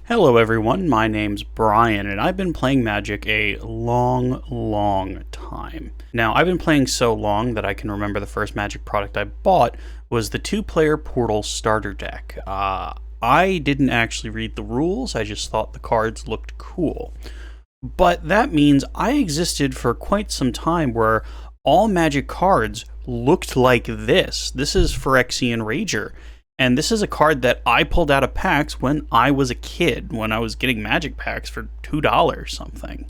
Hello everyone, my name's Brian, and I've been playing Magic a long time. Now, I've been playing so long that I can remember the first Magic product I bought was the two-player Portal starter deck. I didn't actually read the rules, I just thought the cards looked cool. But that means I existed for quite some time where all Magic cards looked like this. This is Phyrexian Rager. And this is a card that I pulled out of packs when I was a kid, when I was getting Magic packs for $2 something.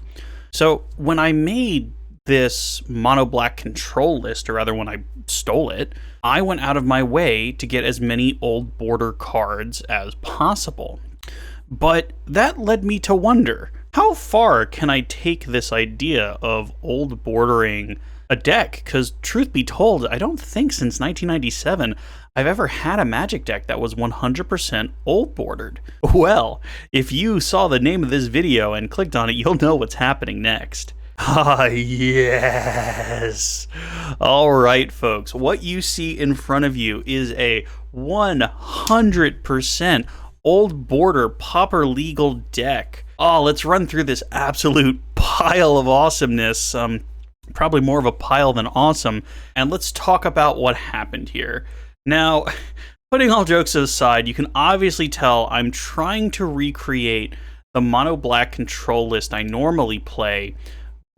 So when I made this mono black control list, or rather when I stole it, I went out of my way to get as many old border cards as possible. But that led me to wonder, how far can I take this idea of old bordering a deck? Because truth be told, I don't think since 1997 I've ever had a Magic deck that was 100% old bordered. Well, if you saw the name of this video and clicked on it, you'll know what's happening next. Ah, yes. All right, folks, what you see in front of you is a 100% old border Pauper legal deck. Oh, let's run through this absolute pile of awesomeness. Probably more of a pile than awesome. And let's talk about what happened here. Now, putting all jokes aside, you can obviously tell I'm trying to recreate the mono black control list I normally play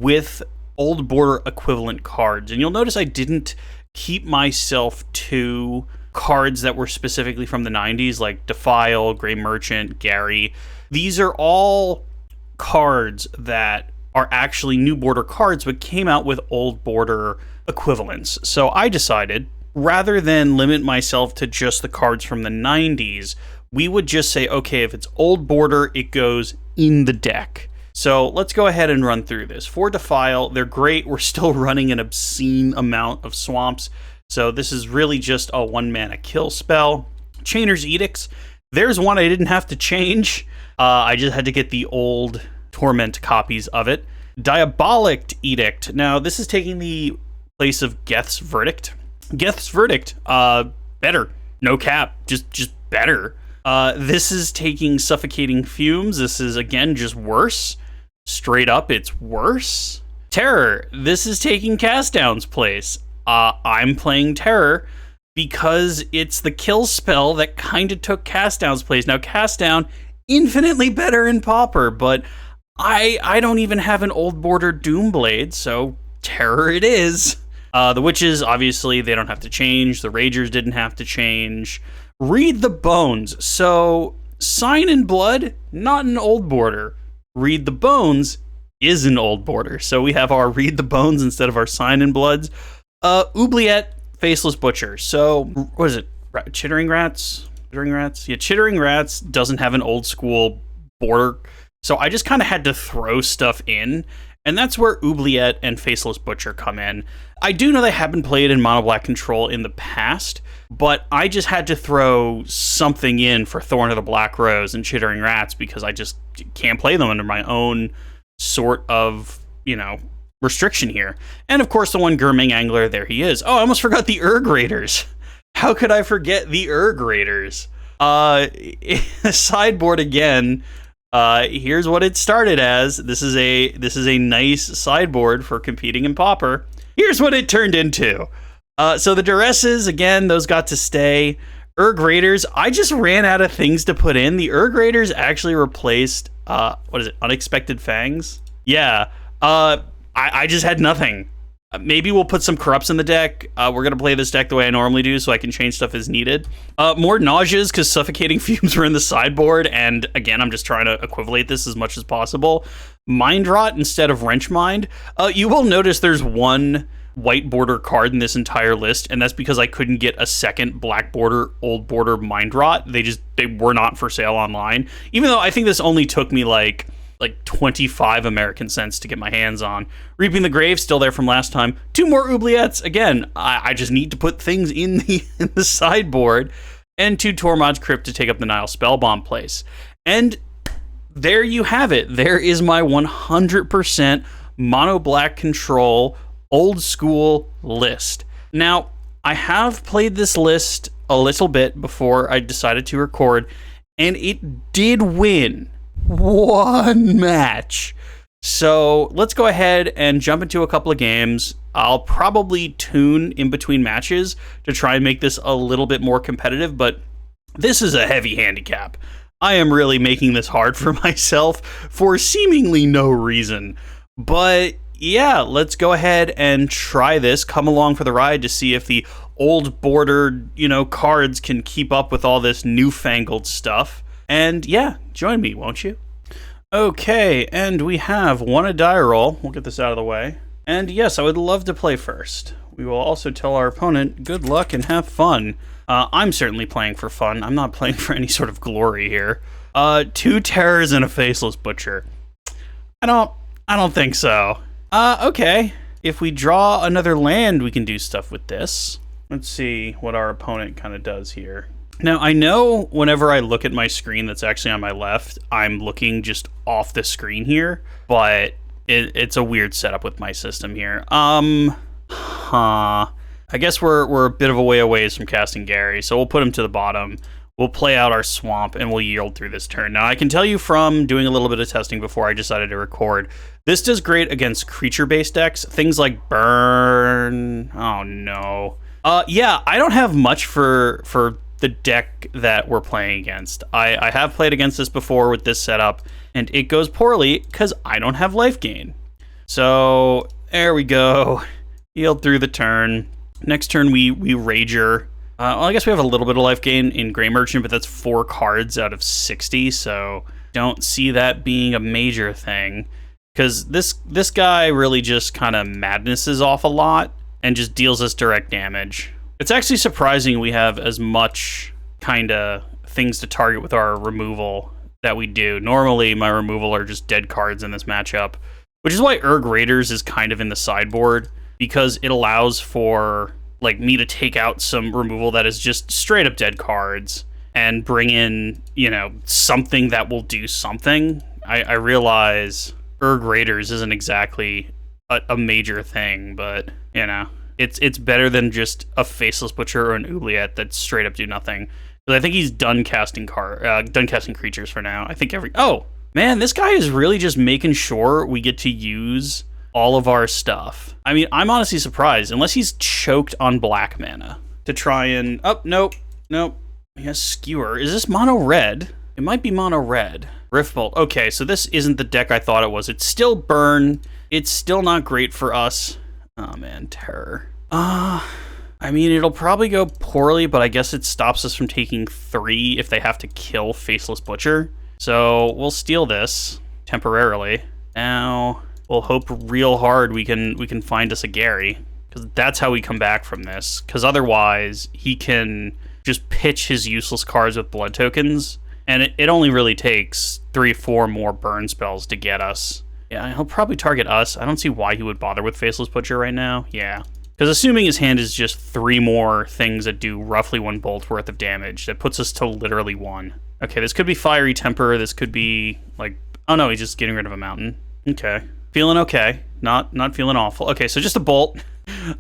with old border equivalent cards. And you'll notice I didn't keep myself to cards that were specifically from the 90s, like Defile, Grey Merchant, Gary. These are all cards that are actually new border cards, but came out with old border equivalents. So I decided, rather than limit myself to just the cards from the 90s, we would just say, okay, if it's old border, it goes in the deck. So let's go ahead and run through this. For Defile, they're great. We're still running an obscene amount of swamps, so this is really just a 1-mana kill spell. Chainer's Edicts, there's one I didn't have to change. I just had to get the old Torment copies of it. Diabolic Edict. Now, this is taking the place of Geth's Verdict. Geth's Verdict, better. No cap, just better. This is taking Suffocating Fumes. This is, again, just worse. Straight up, it's worse. Terror, this is taking Castdown's place. I'm playing Terror because it's the kill spell that kind of took Castdown's place. Now, Castdown, infinitely better in Pauper, but I don't even have an old border Doomblade, so Terror it is. The Witches, obviously, they don't have to change. The Ragers didn't have to change. Read the Bones. So, Sign in Blood, not an old border. Read the Bones is an old border. So we have our Read the Bones instead of our Sign in Bloods. Oubliette, Faceless Butcher. So, what is it? Chittering Rats? Chittering Rats? Yeah, Chittering Rats doesn't have an old school border. So I just kind of had to throw stuff in. And that's where Oubliette and Faceless Butcher come in. I do know they have been played in mono black control in the past, but I just had to throw something in for Thorn of the Black Rose and Chittering Rats because I just can't play them under my own sort of, restriction here. And of course the one Gurmag Angler, there he is. Oh, I almost forgot the Erg Raiders. How could I forget the Erg Raiders? Sideboard again. Here's what it started as. This is a nice sideboard for competing in Pauper. Here's what it turned into. So the Duresses, again, those got to stay. Erg Raiders, I just ran out of things to put in. The Erg Raiders actually replaced, Unexpected Fangs? Yeah, I just had nothing. Maybe we'll put some Corrupts in the deck. We're going to play this deck the way I normally do so I can change stuff as needed. More Nauseas because Suffocating Fumes were in the sideboard, and again, I'm just trying to equivalate this as much as possible. Mind Rot instead of Wrench Mind. You will notice there's one white border card in this entire list, and that's because I couldn't get a second black border, old border Mind Rot. They were not for sale online. Even though I think this only took me like 25 American cents to get my hands on. Reaping the Grave, still there from last time. 2 more Oubliettes. Again, I just need to put things in the sideboard. And 2 Tormod's Crypt to take up the Nile Spellbomb place. And there you have it. There is my 100% mono black control old school list. Now, I have played this list a little bit before I decided to record, and it did win one match. So let's go ahead and jump into a couple of games. I'll probably tune in between matches to try and make this a little bit more competitive, but this is a heavy handicap. I am really making this hard for myself for seemingly no reason. But yeah, let's go ahead and try this. Come along for the ride to see if the old bordered, cards can keep up with all this newfangled stuff. And yeah, join me, won't you? Okay, and we have won a die roll. We'll get this out of the way. And yes, I would love to play first. We will also tell our opponent good luck and have fun. I'm certainly playing for fun. I'm not playing for any sort of glory here. 2 terrors and a Faceless Butcher. I don't think so. Okay. If we draw another land, we can do stuff with this. Let's see what our opponent kind of does here. Now, I know whenever I look at my screen that's actually on my left, I'm looking just off the screen here, but it's a weird setup with my system here. I guess we're a bit of a way away from casting Gary, so we'll put him to the bottom. We'll play out our swamp, and we'll yield through this turn. Now, I can tell you from doing a little bit of testing before I decided to record, this does great against creature-based decks. Things like Burn. Oh, no. Yeah, I don't have much for the deck that we're playing against. I have played against this before with this setup, and it goes poorly because I don't have life gain. So, there we go. Yield through the turn. Next turn, we Rager. Well, I guess we have a little bit of life gain in Grey Merchant, but that's 4 cards out of 60, so don't see that being a major thing. Because this guy really just kind of madnesses off a lot and just deals us direct damage. It's actually surprising we have as much kind of things to target with our removal that we do. Normally, my removal are just dead cards in this matchup, which is why Erg Raiders is kind of in the sideboard, because it allows for me to take out some removal that is just straight up dead cards and bring in, something that will do something. I realize Erg Raiders isn't exactly a major thing, but, it's better than just a Faceless Butcher or an Oubliette that straight up do nothing. But I think he's done casting creatures for now. I think oh, man, this guy is really just making sure we get to use all of our stuff. I mean, I'm honestly surprised, unless he's choked on black mana to try and... Oh, nope. He has Skewer. Is this mono red? It might be mono red. Riftbolt. Okay, so this isn't the deck I thought it was. It's still Burn. It's still not great for us. Oh, man, Terror. I mean, it'll probably go poorly, but I guess it stops us from taking 3 if they have to kill Faceless Butcher. So we'll steal this temporarily. Now... we'll hope real hard we can find us a Gary, because that's how we come back from this. Because otherwise, he can just pitch his useless cards with blood tokens, and it only really takes 3-4 more burn spells to get us. Yeah, he'll probably target us. I don't see why he would bother with Faceless Butcher right now. Yeah. Because assuming his hand is just 3 more things that do roughly 1 bolt worth of damage, that puts us to literally 1. Okay, this could be Fiery Temper. This could be, oh no, he's just getting rid of a mountain. Okay. Feeling okay. Not feeling awful. Okay, so just a bolt.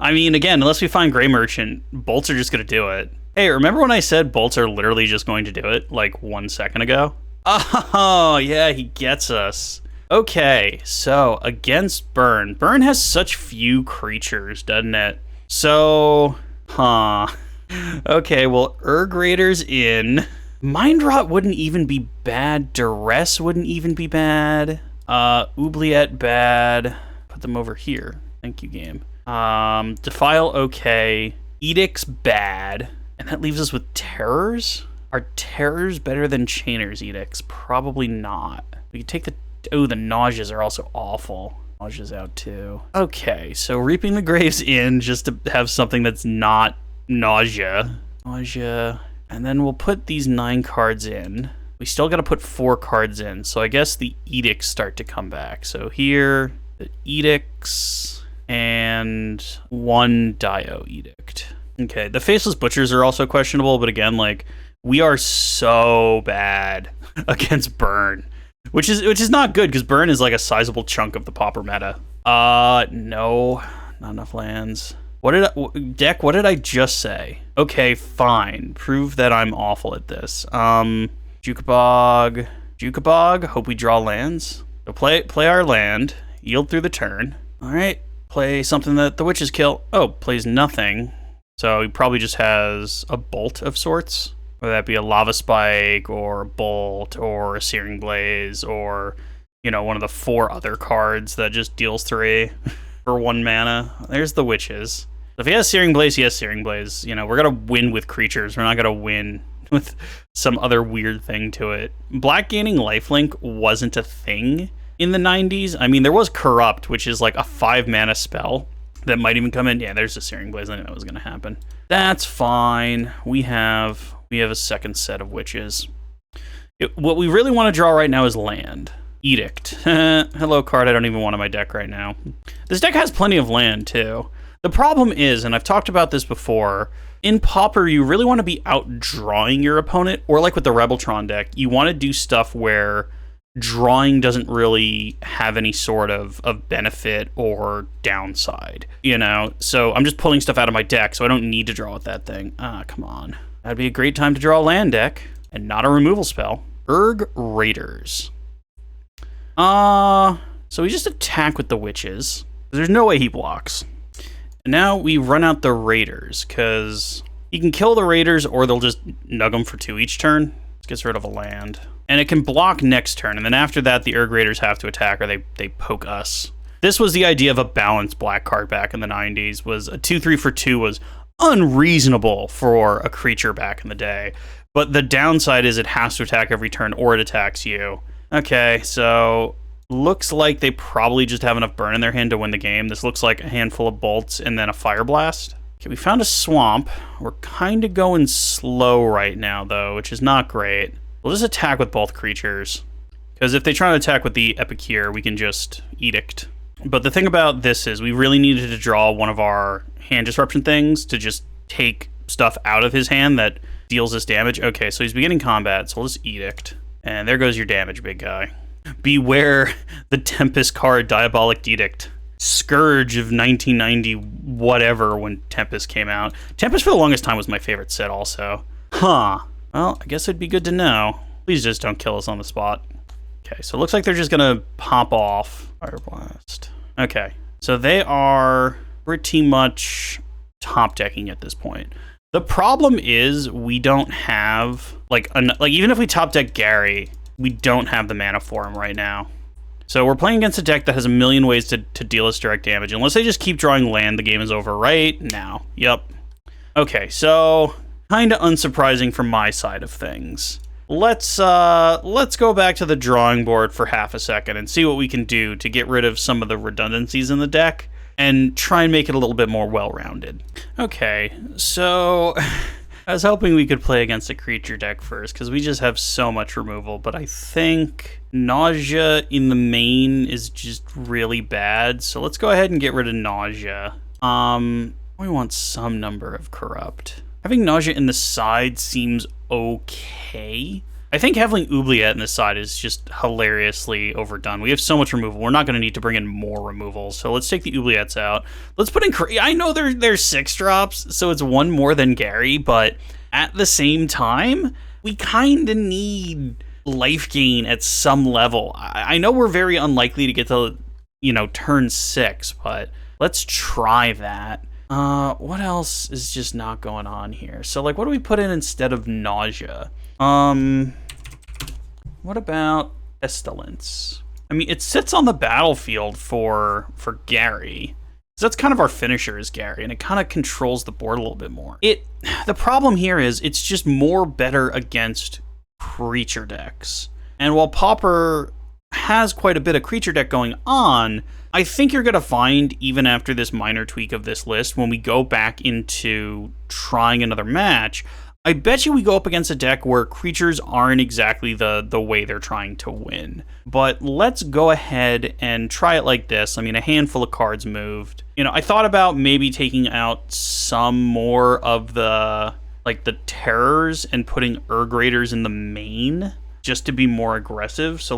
I mean, again, unless we find Grey Merchant, bolts are just going to do it. Hey, remember when I said bolts are literally just going to do it, 1 second ago? Oh, yeah, he gets us. Okay, so against Burn. Burn has such few creatures, doesn't it? So, okay, well, Erg Raiders in. Mind Rot wouldn't even be bad. Duress wouldn't even be bad. Oubliette bad. Put them over here. Thank you, game. Defile okay. Edict's bad. And that leaves us with Terrors? Are Terrors better than Chainer's Edicts? Probably not. We could take the... Oh, the Nauseas are also awful. Nausea's out too. Okay, so Reaping the Graves in just to have something that's not Nausea. Nausea. And then we'll put these 9 cards in. We still got to put 4 cards in, so I guess the Edicts start to come back. So here, the Edicts, and 1 Dio Edict. Okay, the Faceless Butchers are also questionable, but again, we are so bad against Burn, which is not good, because Burn is a sizable chunk of the Pauper meta. No, not enough lands. What did I just say? Okay, fine. Prove that I'm awful at this. Bojuka Bog. Bojuka Bog. Hope we draw lands. So play our land. Yield through the turn. All right. Play something that the witches kill. Oh, plays nothing. So he probably just has a bolt of sorts. Whether that be a lava spike or a bolt or a searing blaze or, you know, one of the 4 other cards that just deals 3 for 1 mana. There's the witches. If he has searing blaze, he has searing blaze. You know, we're gonna win with creatures. We're not gonna win with some other weird thing to it. Black gaining lifelink wasn't a thing in the 90s. I mean, there was Corrupt, which is like a 5 mana spell that might even come in. Yeah, there's a searing blaze. I knew that was gonna happen. That's fine. We have a second set of witches. What we really want to draw right now is land. Edict. Hello card I don't even want on my deck right now. This deck has plenty of land too. The problem is, and I've talked about this before, in Pauper you really want to be outdrawing your opponent, or like with the Rebeltron deck, you want to do stuff where drawing doesn't really have any sort of benefit or downside, you know? So I'm just pulling stuff out of my deck, so I don't need to draw with that thing. Ah, come on. That'd be a great time to draw a land deck, and not a removal spell. Erg Raiders. So we just attack with the witches. There's no way he blocks. And now we run out the Raiders, because he can kill the Raiders, or they'll just nug them for 2 each turn. This gets rid of a land. And it can block next turn, and then after that, the Erg Raiders have to attack, or they poke us. This was the idea of a balanced black card back in the 90s, was a 2/3 for 2 was unreasonable for a creature back in the day. But the downside is it has to attack every turn, or it attacks you. Okay, so looks like they probably just have enough burn in their hand to win the game. This looks like a handful of bolts and then a fire blast. Okay, we found a swamp. We're kind of going slow right now, though, which is not great. We'll just attack with both creatures, because if they try to attack with the Epicure, we can just Edict. But the thing about this is we really needed to draw one of our hand disruption things to just take stuff out of his hand that deals us damage. Okay, so he's beginning combat, so we'll just Edict. And there goes your damage, big guy. Beware the Tempest card, Diabolic Edict. Scourge of 1990 whatever when Tempest came out. Tempest for the longest time was my favorite set also. Huh. Well, I guess it'd be good to know. Please just don't kill us on the spot. Okay, so it looks like they're just gonna pop off. Fire Blast. Okay, so they are pretty much top decking at this point. The problem is we don't have, like even if we top deck Gary, we don't have the mana for him right now. So we're playing against a deck that has a million ways to deal us direct damage. Unless they just keep drawing land, the game is over right now. Yep. Okay, so kind of unsurprising from my side of things. Let's go back to the drawing board for half a second and see what we can do to get rid of some of the redundancies in the deck and try and make it a little bit more well-rounded. Okay, so I was hoping we could play against a creature deck first, because we just have so much removal, but I think Nausea in the main is just really bad, so let's go ahead and get rid of Nausea. We want some number of Corrupt. Having Nausea in the side seems okay. I think having Oubliette in the side is just hilariously overdone. We have so much removal. We're not going to need to bring in more removal. So let's take the Oubliettes out. Let's put in... I know there's 6 drops, so it's 1 more than Gary, but at the same time, we kind of need life gain at some level. I know we're very unlikely to get to, turn 6, but let's try that. What else is just not going on here? So, what do we put in instead of Nausea? What about Pestilence? I mean, it sits on the battlefield for Gary. So that's kind of our finisher is Gary, and it kind of controls the board a little bit more. The problem here is it's just more better against creature decks. And while Pauper has quite a bit of creature deck going on, I think you're going to find, even after this minor tweak of this list, when we go back into trying another match, I bet you we go up against a deck where creatures aren't exactly the way they're trying to win. But let's go ahead and try it like this. I mean, a handful of cards moved. I thought about maybe taking out some more of the terrors and putting Erg Raiders in the main just to be more aggressive. So,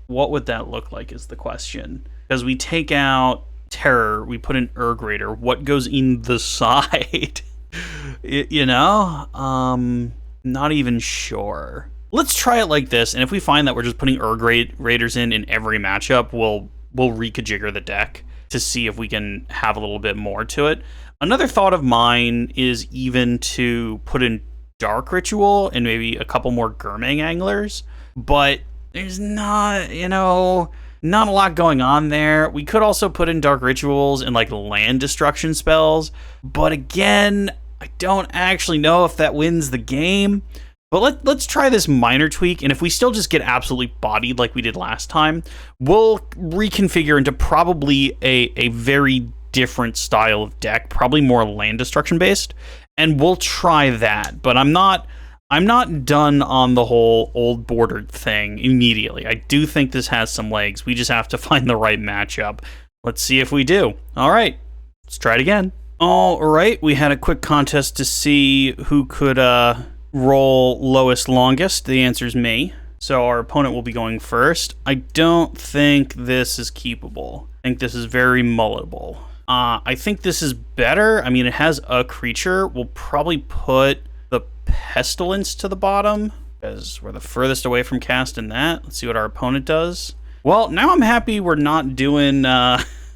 what would that look like is the question. Because we take out terror, we put in Erg Raider. What goes in the side? Not even sure. let's try it like this, and if we find that we're just putting Erg Raiders in every matchup, we'll rekajigger the deck to see if we can have a little bit more to it. Another thought of mine is even to put in Dark Ritual and maybe a couple more Gurmag Anglers, but there's not, not a lot going on there. We could also put in Dark Rituals and like land destruction spells, but again, I don't actually know if that wins the game. But let's try this minor tweak, and if we still just get absolutely bodied like we did last time, we'll reconfigure into probably a very different style of deck, probably more land destruction based, and we'll try that. But I'm not done on the whole old bordered thing immediately. I do think this has some legs. We just have to find the right matchup. Let's see if we do. All right, let's try it again. All right, we had a quick contest to see who could roll lowest longest. The answer is me. So our opponent will be going first. I don't think this is keepable. I think this is very mulletable. I think this is better. I mean, it has a creature. We'll probably put the Pestilence to the bottom because we're the furthest away from casting that. Let's see what our opponent does. Well, now I'm happy we're not doing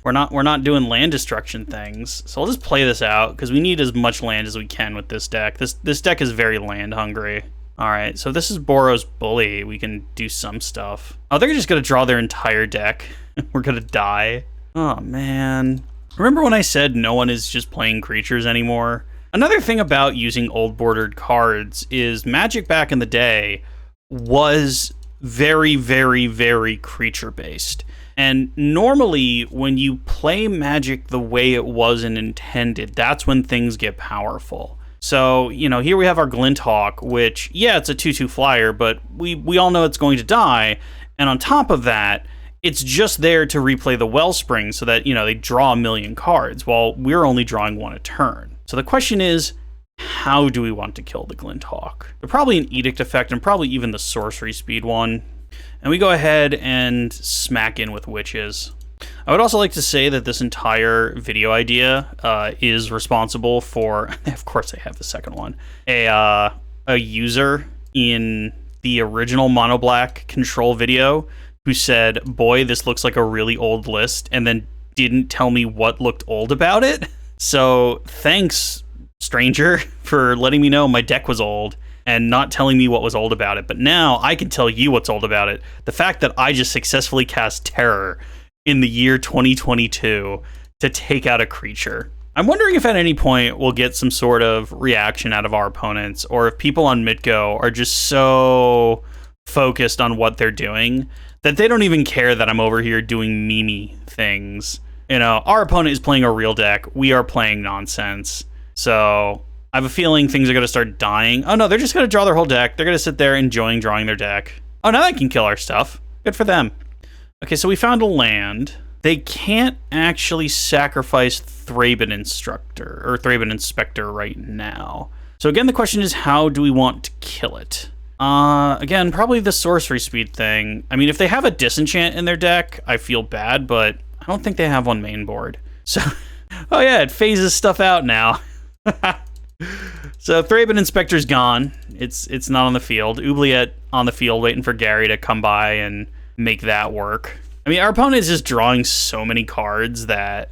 we're not doing land destruction things. So I'll just play this out because we need as much land as we can with this deck. This deck is very land hungry. All right, so this is Boros Bully. We can do some stuff. Oh, they're just gonna draw their entire deck. We're gonna die. Oh man. Remember when I said no one is just playing creatures anymore? Another thing about using old bordered cards is Magic back in the day was very, very, very creature based. And normally when you play Magic the way it was and intended, that's when things get powerful. So, here we have our Glinthawk, which, yeah, it's a 2/2 flyer, but we all know it's going to die. And on top of that, it's just there to replay the Wellspring so that, they draw a million cards while we're only drawing one a turn. So the question is, how do we want to kill the Glinthawk? There's probably an Edict effect and probably even the sorcery speed one. And we go ahead and smack in with Witches. I would also like to say that this entire video idea is responsible for, of course I have the second one, a user in the original Mono Black control video who said, boy, this looks like a really old list, and then didn't tell me what looked old about it. So thanks, stranger, for letting me know my deck was old and not telling me what was old about it. But now I can tell you what's old about it. The fact that I just successfully cast Terror in the year 2022 to take out a creature. I'm wondering if at any point we'll get some sort of reaction out of our opponents, or if people on Mitgo are just so focused on what they're doing that they don't even care that I'm over here doing meme things. Our opponent is playing a real deck. We are playing nonsense. So I have a feeling things are going to start dying. Oh no, they're just going to draw their whole deck. They're going to sit there enjoying drawing their deck. Oh, now they can kill our stuff. Good for them. Okay, so we found a land. They can't actually sacrifice Thraben Inspector right now. So again, the question is, how do we want to kill it? Again, probably the sorcery speed thing. I mean, if they have a disenchant in their deck, I feel bad, but I don't think they have one main board. So, oh yeah, it phases stuff out now. So Thraben Inspector's gone. It's not on the field. Oubliette on the field waiting for Gary to come by and make that work. I mean, our opponent is just drawing so many cards that...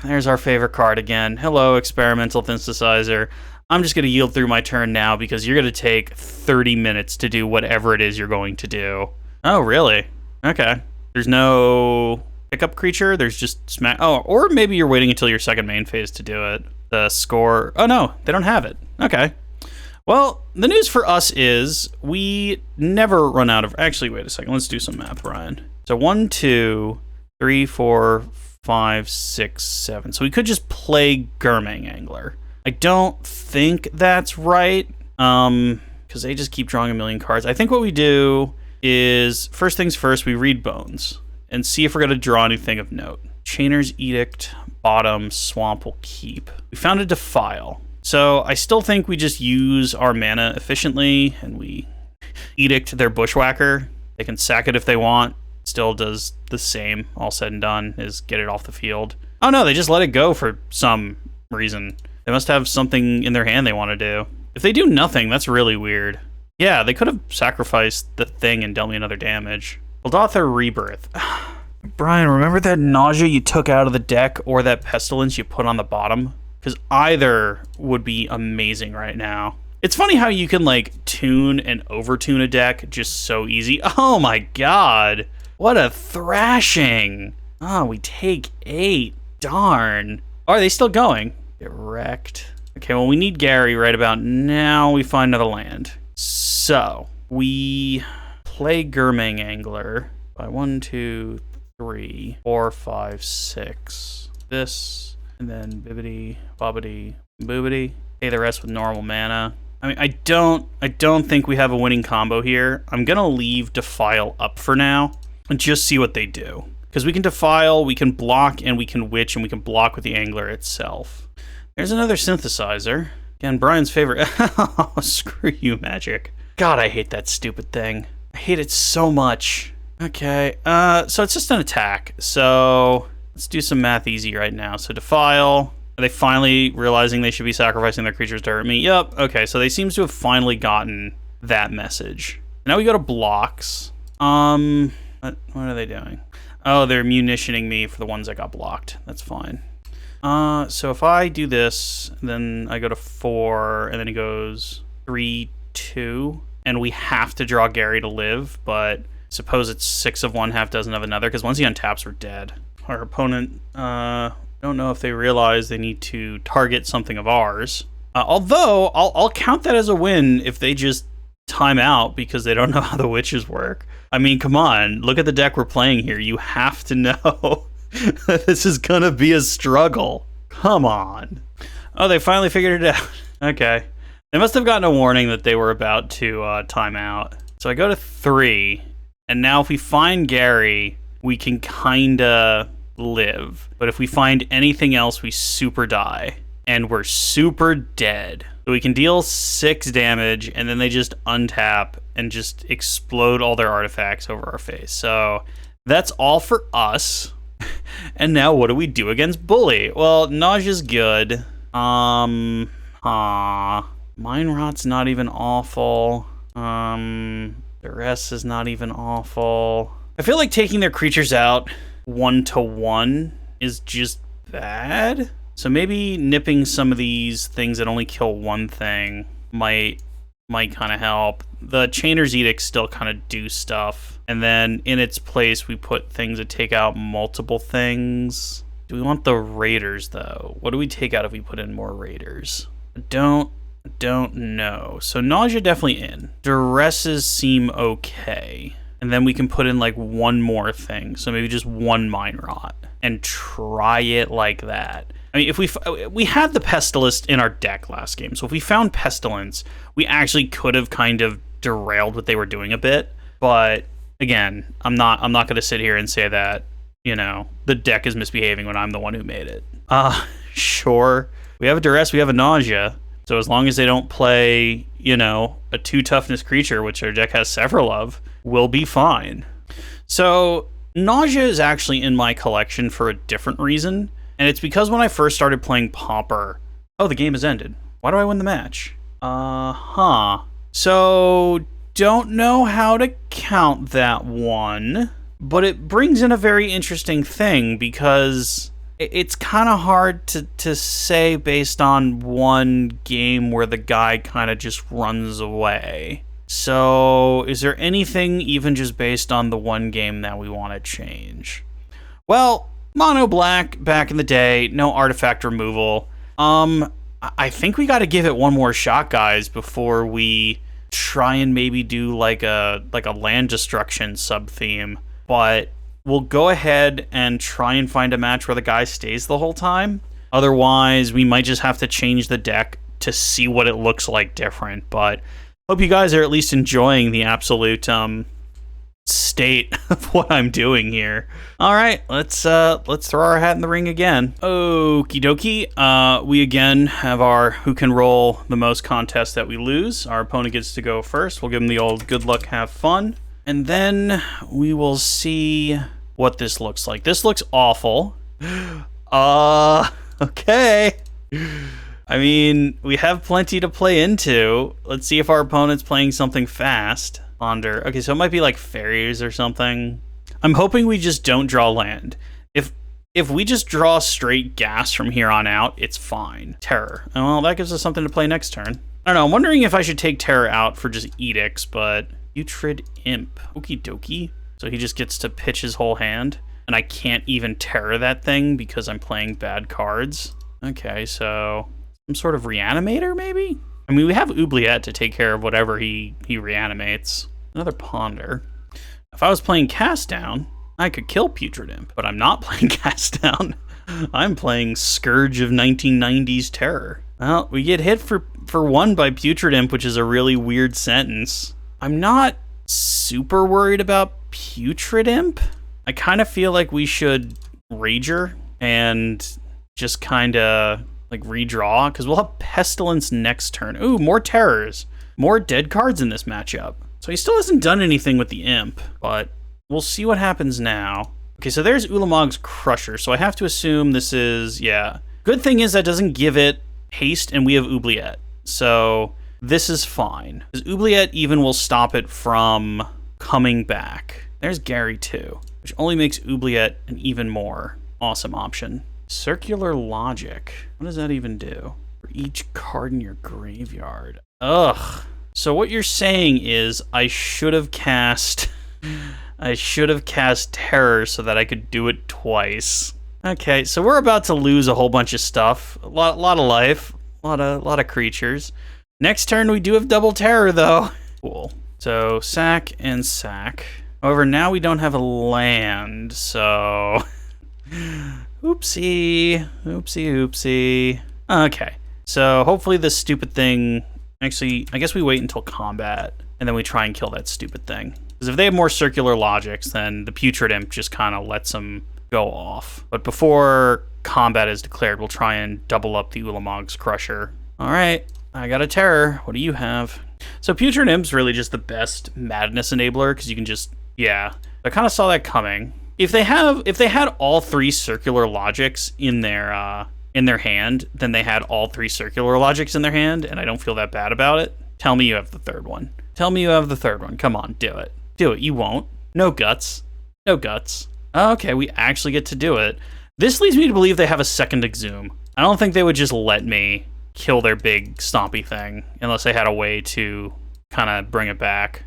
there's our favorite card again. Hello, Experimental Synthesizer. I'm just going to yield through my turn now because you're going to take 30 minutes to do whatever it is you're going to do. Oh, really? Okay. There's no pickup creature? There's just smack... Oh, or maybe you're waiting until your second main phase to do it. The score... Oh, no. They don't have it. Okay. Well, the news for us is we never run out of... Actually, wait a second. Let's do some math, Ryan. So 1, 2, 3, 4, 5, 6, 7. So we could just play Gurmag Angler. I don't think that's right, because they just keep drawing a million cards. I think what we do is, first things first, we read Bones and see if we're going to draw anything of note. Chainer's Edict, bottom, Swamp will keep. We found a Defile. So I still think we just use our mana efficiently, and we Edict their Bushwhacker. They can sack it if they want. Still does the same, all said and done, is get it off the field. Oh no, they just let it go for some reason. They must have something in their hand they want to do. If they do nothing, that's really weird. Yeah, they could have sacrificed the thing and dealt me another damage. Eldatha Rebirth. Brian, remember that Nausea you took out of the deck or that Pestilence you put on the bottom? Because either would be amazing right now. It's funny how you can, like, tune and overtune a deck just so easy. Oh my god. What a thrashing. Oh, we take 8. Darn. Oh, are they still going? Get wrecked. Okay, well, we need Gary right about now. We find another land. So, we play Gurmag Angler by 1, 2, 3, 4, 5, 6. This, and then bibbity, bobbity, boobity. Pay the rest with normal mana. I mean, I don't think we have a winning combo here. I'm gonna leave Defile up for now and just see what they do. Because we can Defile, we can block, and we can Witch, and we can block with the Angler itself. There's another Synthesizer. Again, Brian's favorite. Oh, screw you, Magic. God, I hate that stupid thing. I hate it so much. Okay, so it's just an attack. So let's do some math easy right now. So Defile. Are they finally realizing they should be sacrificing their creatures to hurt me? Yep. Okay, so they seem to have finally gotten that message. Now we go to blocks. What are they doing? Oh, they're munitioning me for the ones that got blocked. That's fine. So if I do this, then I go to 4, and then he goes 3, 2, and we have to draw Gary to live, but suppose it's 6 of one, half dozen of another, because once he untaps, we're dead. Our opponent, don't know if they realize they need to target something of ours. Although, I'll count that as a win if they just time out because they don't know how the witches work. I mean, come on, look at the deck we're playing here. You have to know this is gonna be a struggle. Come on. Oh, they finally figured it out. Okay. They must have gotten a warning that they were about to time out. So I go to 3, and now if we find Gary, we can kinda live. But if we find anything else, we super die. And we're super dead. So we can deal 6 damage, and then they just untap and just explode all their artifacts over our face. So that's all for us. And now what do we do against Bully? Well, Nausea's good. Mind Rot's not even awful. Duress is not even awful. I feel like taking their creatures out 1-to-1 is just bad. So maybe nipping some of these things that only kill one thing might kind of help. The Chainer's Edict still kind of do stuff. And then in its place, we put things that take out multiple things. Do we want the Raiders, though? What do we take out if we put in more Raiders? I don't know. So Nausea definitely in. Duresses seem okay. And then we can put in like one more thing. So maybe just 1 Mind Rot and try it like that. I mean, if we had the Pestilence in our deck last game. So if we found Pestilence, we actually could have kind of derailed what they were doing a bit. But again, I'm not going to sit here and say that, you know, the deck is misbehaving when I'm the one who made it. Sure. We have a Duress, we have a Nausea. So as long as they don't play, you know, a 2 toughness creature, which our deck has several of, we'll be fine. So Nausea is actually in my collection for a different reason. And it's because when I first started playing Pauper... Oh, the game has ended. Why do I win the match? So, don't know how to count that one. But it brings in a very interesting thing because it's kind of hard to say based on one game where the guy kind of just runs away. So, is there anything even just based on the one game that we want to change? Well, mono black back in the day, no artifact removal. I think we got to give it one more shot, guys, before we try and maybe do like a land destruction sub theme. But we'll go ahead and try and find a match where the guy stays the whole time. Otherwise, we might just have to change the deck to see what it looks like different. But hope you guys are at least enjoying the absolute state of what I'm doing here. All right, let's throw our hat in the ring again. Okie dokie. We again have our who can roll the most contest that we lose. Our opponent gets to go first. We'll give them the old good luck, have fun, and then we will see what this looks like. This looks awful. Okay. I mean, we have plenty to play into. Let's see if our opponent's playing something fast. Ponder. Okay, so it might be like fairies or something. I'm hoping we just don't draw land. If we just draw straight gas from here on out, it's fine. Terror. Well, that gives us something to play next turn. I don't know, I'm wondering if I should take Terror out for just Edicts, but Putrid Imp. Okie dokie. So he just gets to pitch his whole hand, and I can't even Terror that thing because I'm playing bad cards. Okay, so some sort of Reanimator, maybe? I mean, we have Oubliette to take care of whatever he reanimates. Another Ponder. If I was playing Cast Down, I could kill Putrid Imp, but I'm not playing Cast Down. I'm playing Scourge of 1990s Terror. Well, we get hit for one by Putrid Imp, which is a really weird sentence. I'm not super worried about Putrid Imp. I kind of feel like we should Rager and just kind of like redraw, because we'll have Pestilence next turn. Ooh, more Terrors. More dead cards in this matchup. So he still hasn't done anything with the Imp, but we'll see what happens now. Okay, so there's Ulamog's Crusher, so I have to assume this is, yeah. Good thing is that doesn't give it haste, and we have Oubliette. So this is fine. Because Oubliette even will stop it from coming back. There's Gary too, which only makes Oubliette an even more awesome option. Circular Logic. What does that even do? For each card in your graveyard. Ugh. So what you're saying is I should have cast Terror so that I could do it twice. Okay, so we're about to lose a whole bunch of stuff. A lot of life. A lot of creatures. Next turn we do have double Terror though. Cool. So sack and sack. However, now we don't have a land, so oopsie. Okay. So hopefully this stupid thing, actually, I guess we wait until combat and then we try and kill that stupid thing. Because if they have more circular logics, then the Putrid Imp just kind of lets them go off. But before combat is declared, we'll try and double up the Ulamog's Crusher. All right, I got a Terror. What do you have? So Putrid Imp's really just the best Madness Enabler, because you can just, yeah. I kind of saw that coming. If they had all three circular logics in their hand, then they had all three circular logics in their hand, and I don't feel that bad about it. Tell me you have the third one. Tell me you have the third one. Come on, do it. Do it. You won't. No guts. No guts. Okay, we actually get to do it. This leads me to believe they have a second Exhume. I don't think they would just let me kill their big stompy thing unless they had a way to kind of bring it back.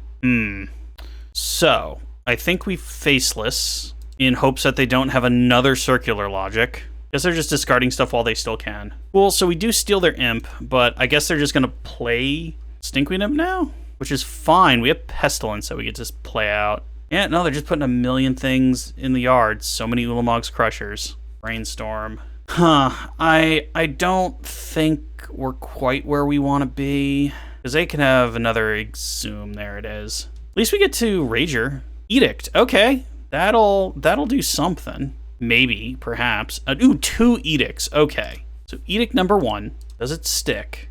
So, I think we Faceless in hopes that they don't have another circular logic. Guess they're just discarding stuff while they still can. Cool, so we do steal their Imp, but I guess they're just going to play Stinkweed Imp now? Which is fine. We have Pestilence that we get to play out. Yeah, no, they're just putting a million things in the yard. So many Ulamog's Crushers. Brainstorm. I don't think we're quite where we want to be. Because they can have another Exhume. There it is. At least we get to Rager. Edict. Okay. That'll do something. Maybe, perhaps. Ooh, 2 Edicts. Okay. So Edict number 1. Does it stick?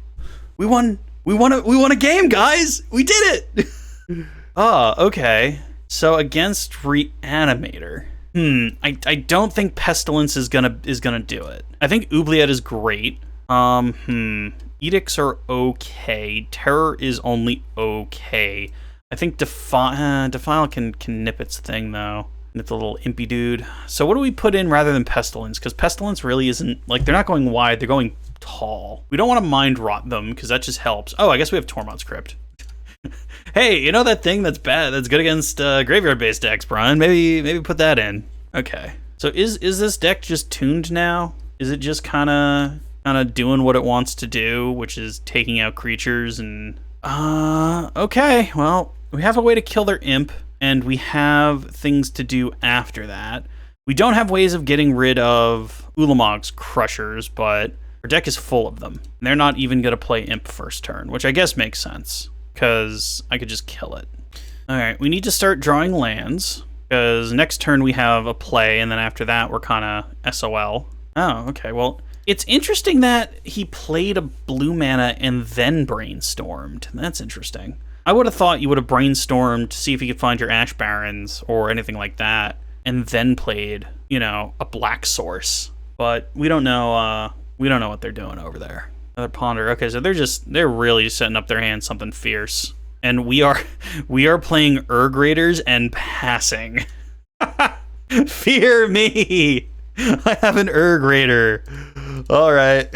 We won a game, guys! We did it! Okay. So against Reanimator. I don't think Pestilence is gonna do it. I think Oubliette is great. Edicts are okay. Terror is only okay. I think Defile can nip its thing though. Nip the little impy dude. So what do we put in rather than Pestilence? Because Pestilence really isn't, like, they're not going wide, they're going tall. We don't want to mind rot them because that just helps. Oh, I guess we have Tormod's Crypt. Hey, you know that thing that's bad, that's good against graveyard-based decks, Brian? Maybe put that in. Okay. So is this deck just tuned now? Is it just kind of doing what it wants to do, which is taking out creatures and... Okay, well, we have a way to kill their Imp, and we have things to do after that. We don't have ways of getting rid of Ulamog's Crushers, but our deck is full of them. And they're not even going to play Imp first turn, which I guess makes sense, because I could just kill it. Alright, we need to start drawing lands, because next turn we have a play, and then after that we're kind of SOL. Oh, okay, well, it's interesting that he played a blue mana and then brainstormed. That's interesting. I would have thought you would have brainstormed to see if you could find your Ash Barrens or anything like that, and then played, you know, a black source. But we don't know what they're doing over there. Another ponder. Okay, so they're really setting up their hand something fierce. And we are playing Erg Raiders and passing. Fear me! I have an Erg Raider. All right.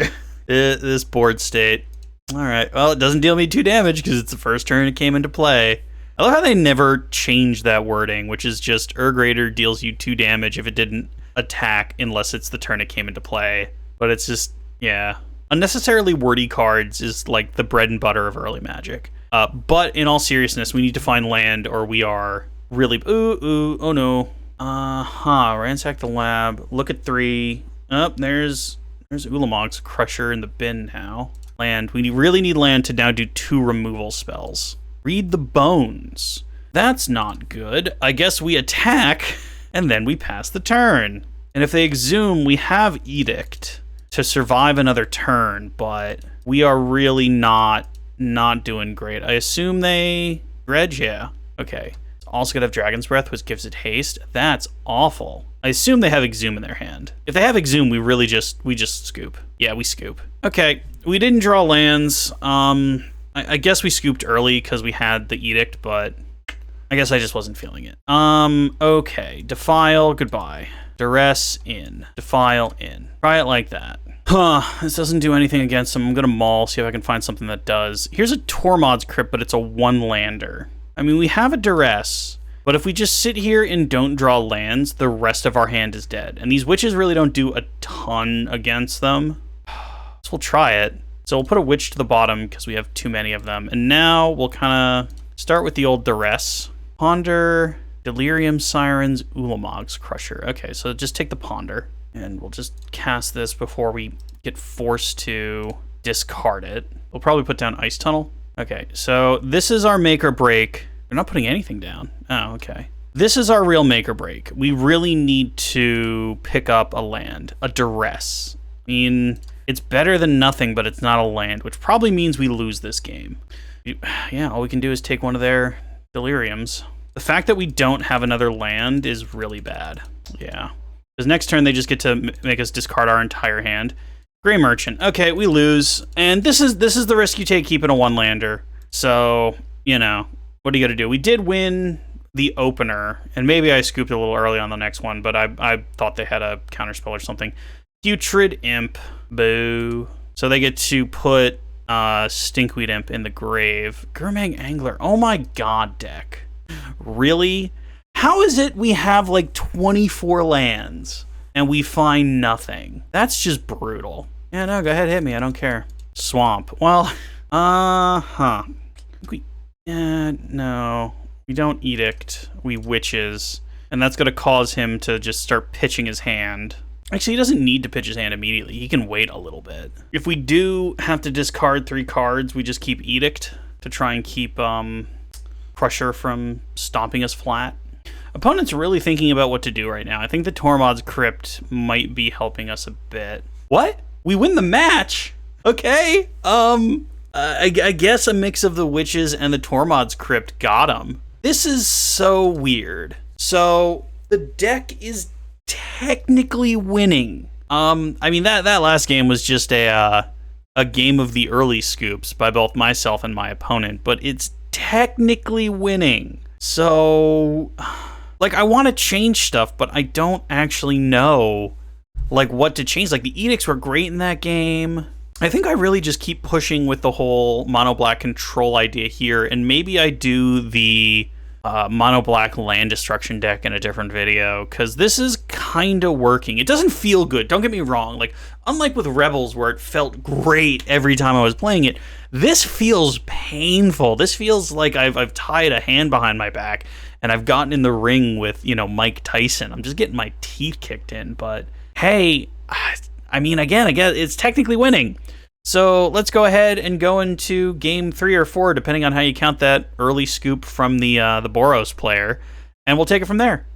This board state. All right. Well, it doesn't deal me 2 damage because it's the first turn it came into play. I love how they never changed that wording, which is just Erg Raider deals you 2 damage if it didn't attack unless it's the turn it came into play. But it's just, yeah. Unnecessarily wordy cards is like the bread and butter of early Magic. But in all seriousness, we need to find land or we are really... oh no. Ransack the lab. Look at 3. Oh, there's Ulamog's Crusher in the bin now. Land. We really need land to now do 2 removal spells. Read the bones. That's not good. I guess we attack, and then we pass the turn. And if they exhume, we have Edict to survive another turn, but we are really not doing great. I assume they dredge, yeah. Okay. It's also gonna have Dragon's Breath, which gives it haste. That's awful. I assume they have Exhume in their hand. If they have Exhume, we just scoop. Yeah, we scoop. Okay, we didn't draw lands. I guess we scooped early because we had the Edict, but I guess I just wasn't feeling it. Okay. Defile, goodbye. Duress, in. Defile, in. Try it like that. This doesn't do anything against them. I'm gonna maul, see if I can find something that does. Here's a Tormod's Crypt, but it's a 1-lander. I mean, we have a Duress, but if we just sit here and don't draw lands, the rest of our hand is dead. And these witches really don't do a ton against them. So we'll try it. So we'll put a witch to the bottom because we have too many of them. And now we'll kind of start with the old Duress. Ponder, Delirium Sirens, Ulamog's Crusher. Okay, so just take the Ponder. And we'll just cast this before we get forced to discard it. We'll probably put down Ice Tunnel. Okay, so this is our make or break. We're not putting anything down. Oh, okay. This is our real make or break. We really need to pick up a land, a Duress. I mean... it's better than nothing, but it's not a land, which probably means we lose this game. Yeah, all we can do is take one of their Deliriums. The fact that we don't have another land is really bad. Yeah. Because next turn, they just get to make us discard our entire hand. Grey Merchant. Okay, we lose. And this is the risk you take keeping a 1-lander. So, you know, what are you going to do? We did win the opener, and maybe I scooped a little early on the next one, but I thought they had a counterspell or something. Putrid Imp. Boo. So they get to put Stinkweed Imp in the grave. Gurmag Angler. Oh my god, deck. Really? How is it we have like 24 lands and we find nothing? That's just brutal. Yeah, no, go ahead, hit me. I don't care. Swamp. Well, no. We don't Edict. We Witches. And that's going to cause him to just start pitching his hand. Actually, he doesn't need to pitch his hand immediately. He can wait a little bit. If we do have to discard 3 cards, we just keep Edict to try and keep Crusher from stomping us flat. Opponent's really thinking about what to do right now. I think the Tormod's Crypt might be helping us a bit. What? We win the match? Okay. I guess a mix of the Witches and the Tormod's Crypt got him. This is so weird. So, the deck is technically winning. I mean that last game was just a game of the early scoops by both myself and my opponent, but it's technically winning. So, like, I want to change stuff, but I don't actually know like what to change. Like, the Edicts were great in that game. I think I really just keep pushing with the whole mono black control idea here, and maybe I do the mono black land destruction deck in a different video, because this is kind of working. It doesn't feel good, don't get me wrong. Like, unlike with Rebels where it felt great every time I was playing it, this feels painful. This feels like I've tied a hand behind my back and I've gotten in the ring with, you know, Mike Tyson. I'm just getting my teeth kicked in, but hey, I mean, again, it's technically winning. So let's go ahead and go into game 3 or 4, depending on how you count that early scoop from the Boros player, and we'll take it from there.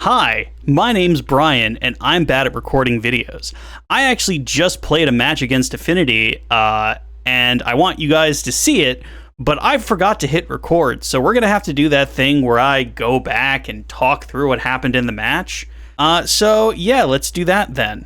Hi, my name's Brian, and I'm bad at recording videos. I actually just played a match against Affinity, and I want you guys to see it, but I forgot to hit record, so we're going to have to do that thing where I go back and talk through what happened in the match. So yeah, let's do that then.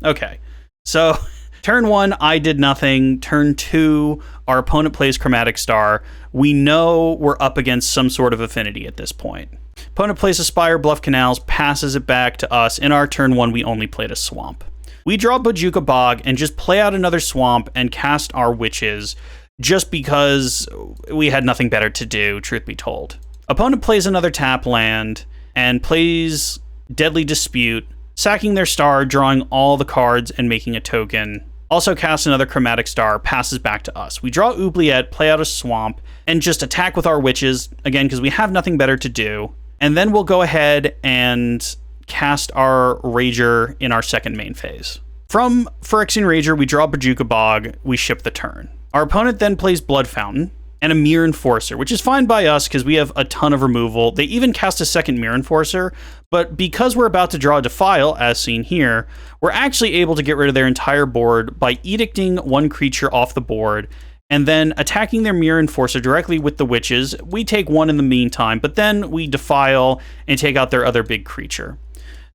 Okay. So, turn 1, I did nothing. Turn 2, our opponent plays Chromatic Star. We know we're up against some sort of affinity at this point. Opponent plays Aspire, Bluff Canals, passes it back to us. In our turn 1, we only played a swamp. We draw Bojuka Bog and just play out another swamp and cast our Witches, just because we had nothing better to do, truth be told. Opponent plays another tap land and plays Deadly Dispute, sacking their star, drawing all the cards and making a token. Also casts another Chromatic Star, passes back to us. We draw Oubliette, play out a swamp, and just attack with our Witches, again, because we have nothing better to do. And then we'll go ahead and cast our Rager in our second main phase. From Phyrexian Rager, we draw Bojuka Bog, we ship the turn. Our opponent then plays Blood Fountain and a Mirror Enforcer, which is fine by us because we have a ton of removal. They even cast a second Mirror Enforcer, but because we're about to draw a Defile, as seen here, we're actually able to get rid of their entire board by edicting one creature off the board and then attacking their Mirror Enforcer directly with the Witches. We take one in the meantime, but then we Defile and take out their other big creature.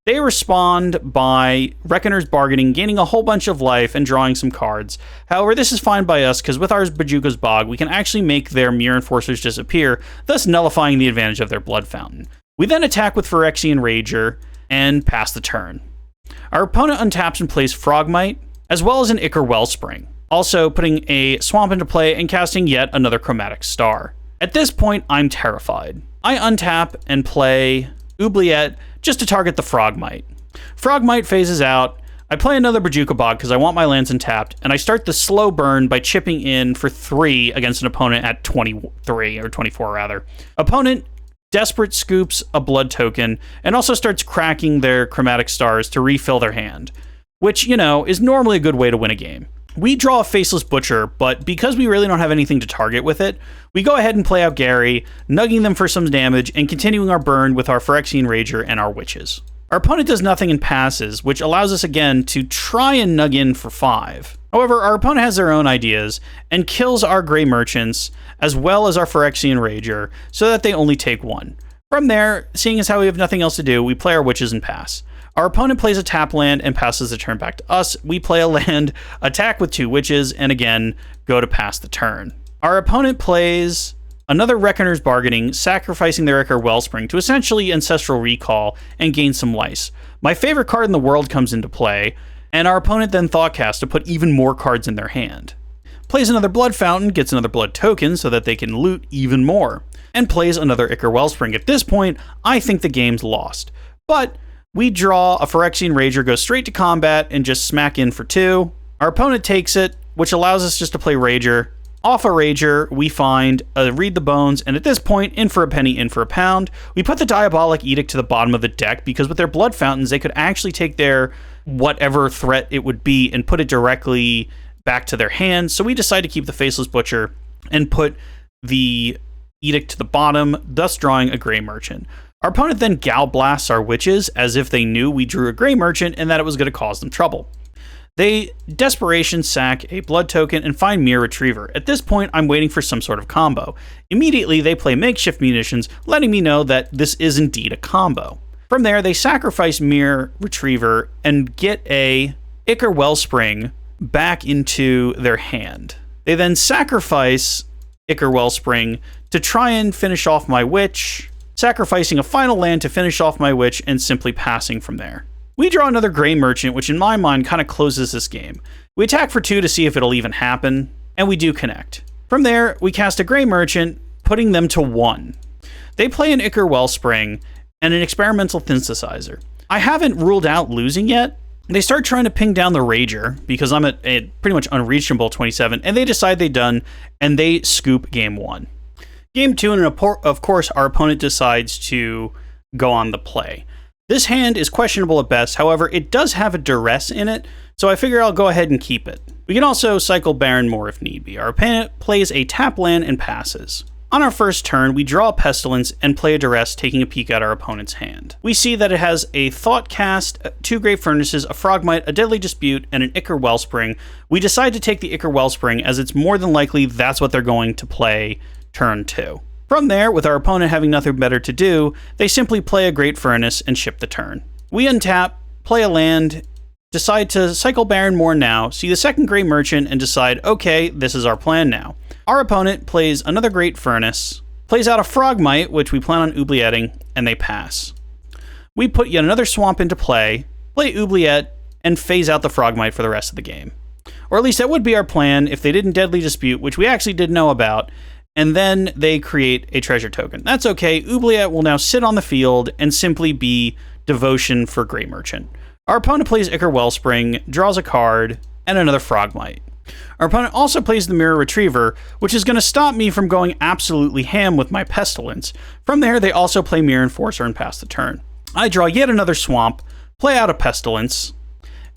They respond by Reckoner's Bargaining, gaining a whole bunch of life and drawing some cards. However, this is fine by us because with our Bojuka's Bog, we can actually make their Mirror Enforcers disappear, thus nullifying the advantage of their Blood Fountain. We then attack with Phyrexian Rager and pass the turn. Our opponent untaps and plays Frogmite, as well as an Ichor Wellspring, also putting a swamp into play and casting yet another Chromatic Star. At this point, I'm terrified. I untap and play Oubliette just to target the Frogmite. Frogmite phases out. I play another Bojuka Bog because I want my lands untapped, and I start the slow burn by chipping in for 3 against an opponent at 23, or 24 rather. Opponent desperate scoops a blood token and also starts cracking their Chromatic Stars to refill their hand, which, you know, is normally a good way to win a game. We draw a Faceless Butcher, but because we really don't have anything to target with it, we go ahead and play out Gary, nugging them for some damage and continuing our burn with our Phyrexian Rager and our Witches. Our opponent does nothing and passes, which allows us again to try and nug in for 5. However, our opponent has their own ideas and kills our Grey Merchants as well as our Phyrexian Rager so that they only take 1. From there, seeing as how we have nothing else to do, we play our Witches and pass. Our opponent plays a tap land and passes the turn back to us. We play a land, attack with 2 Witches, and again, go to pass the turn. Our opponent plays another Reckoner's Bargaining, sacrificing their Ichor Wellspring to essentially Ancestral Recall and gain some lice. My favorite card in the world comes into play, and our opponent then Thoughtcast to put even more cards in their hand. Plays another Blood Fountain, gets another Blood Token so that they can loot even more, and plays another Ichor Wellspring. At this point, I think the game's lost. But we draw a Phyrexian Rager, go straight to combat, and just smack in for 2. Our opponent takes it, which allows us just to play Rager. Off a Rager, we find a Read the Bones, and at this point, in for a penny, in for a pound. We put the Diabolic Edict to the bottom of the deck, because with their Blood Fountains, they could actually take their whatever threat it would be and put it directly back to their hands. So we decide to keep the Faceless Butcher and put the Edict to the bottom, thus drawing a Grey Merchant. Our opponent then Gal Blasts our Witches as if they knew we drew a Grey Merchant and that it was going to cause them trouble. They Desperation sack a blood token and find Mirror Retriever. At this point, I'm waiting for some sort of combo. Immediately, they play Makeshift Munitions, letting me know that this is indeed a combo. From there, they sacrifice Mirror Retriever and get a Ichor Wellspring back into their hand. They then sacrifice Ichor Wellspring to try and finish off my Witch, sacrificing a final land to finish off my Witch and simply passing from there. We draw another Grey Merchant, which in my mind kind of closes this game. We attack for 2 to see if it'll even happen, and we do connect. From there, we cast a Grey Merchant, putting them to 1. They play an Ichor Wellspring and an Experimental Synthesizer. I haven't ruled out losing yet. They start trying to ping down the Rager, because I'm at a pretty much unreachable 27, and they decide they're done, and they scoop game 1. Game 2, and of course, our opponent decides to go on the play. This hand is questionable at best, however, it does have a Duress in it, so I figure I'll go ahead and keep it. We can also cycle Barren Moor if need be. Our opponent plays a tap land and passes. On our first turn, we draw a Pestilence and play a Duress, taking a peek at our opponent's hand. We see that it has a Thoughtcast, 2 Grey Furnaces, a Frogmite, a Deadly Dispute, and an Ichor Wellspring. We decide to take the Ichor Wellspring as it's more than likely that's what they're going to play turn 2. From there, with our opponent having nothing better to do, they simply play a Great Furnace and ship the turn. We untap, play a land, decide to cycle Barren Moor now, see the second Grey Merchant, and decide, okay, this is our plan now. Our opponent plays another Great Furnace, plays out a Frogmite, which we plan on Oublietting, and they pass. We put yet another swamp into play Oubliette, and phase out the Frogmite for the rest of the game. Or at least that would be our plan if they didn't Deadly Dispute, which we actually did know about, and then they create a treasure token. That's okay. Oubliette will now sit on the field and simply be Devotion for Grey Merchant. Our opponent plays Ichor Wellspring, draws a card, and another Frogmite. Our opponent also plays the Mirror Retriever, which is going to stop me from going absolutely ham with my Pestilence. From there, they also play Mirror Enforcer and pass the turn. I draw yet another swamp, play out a Pestilence,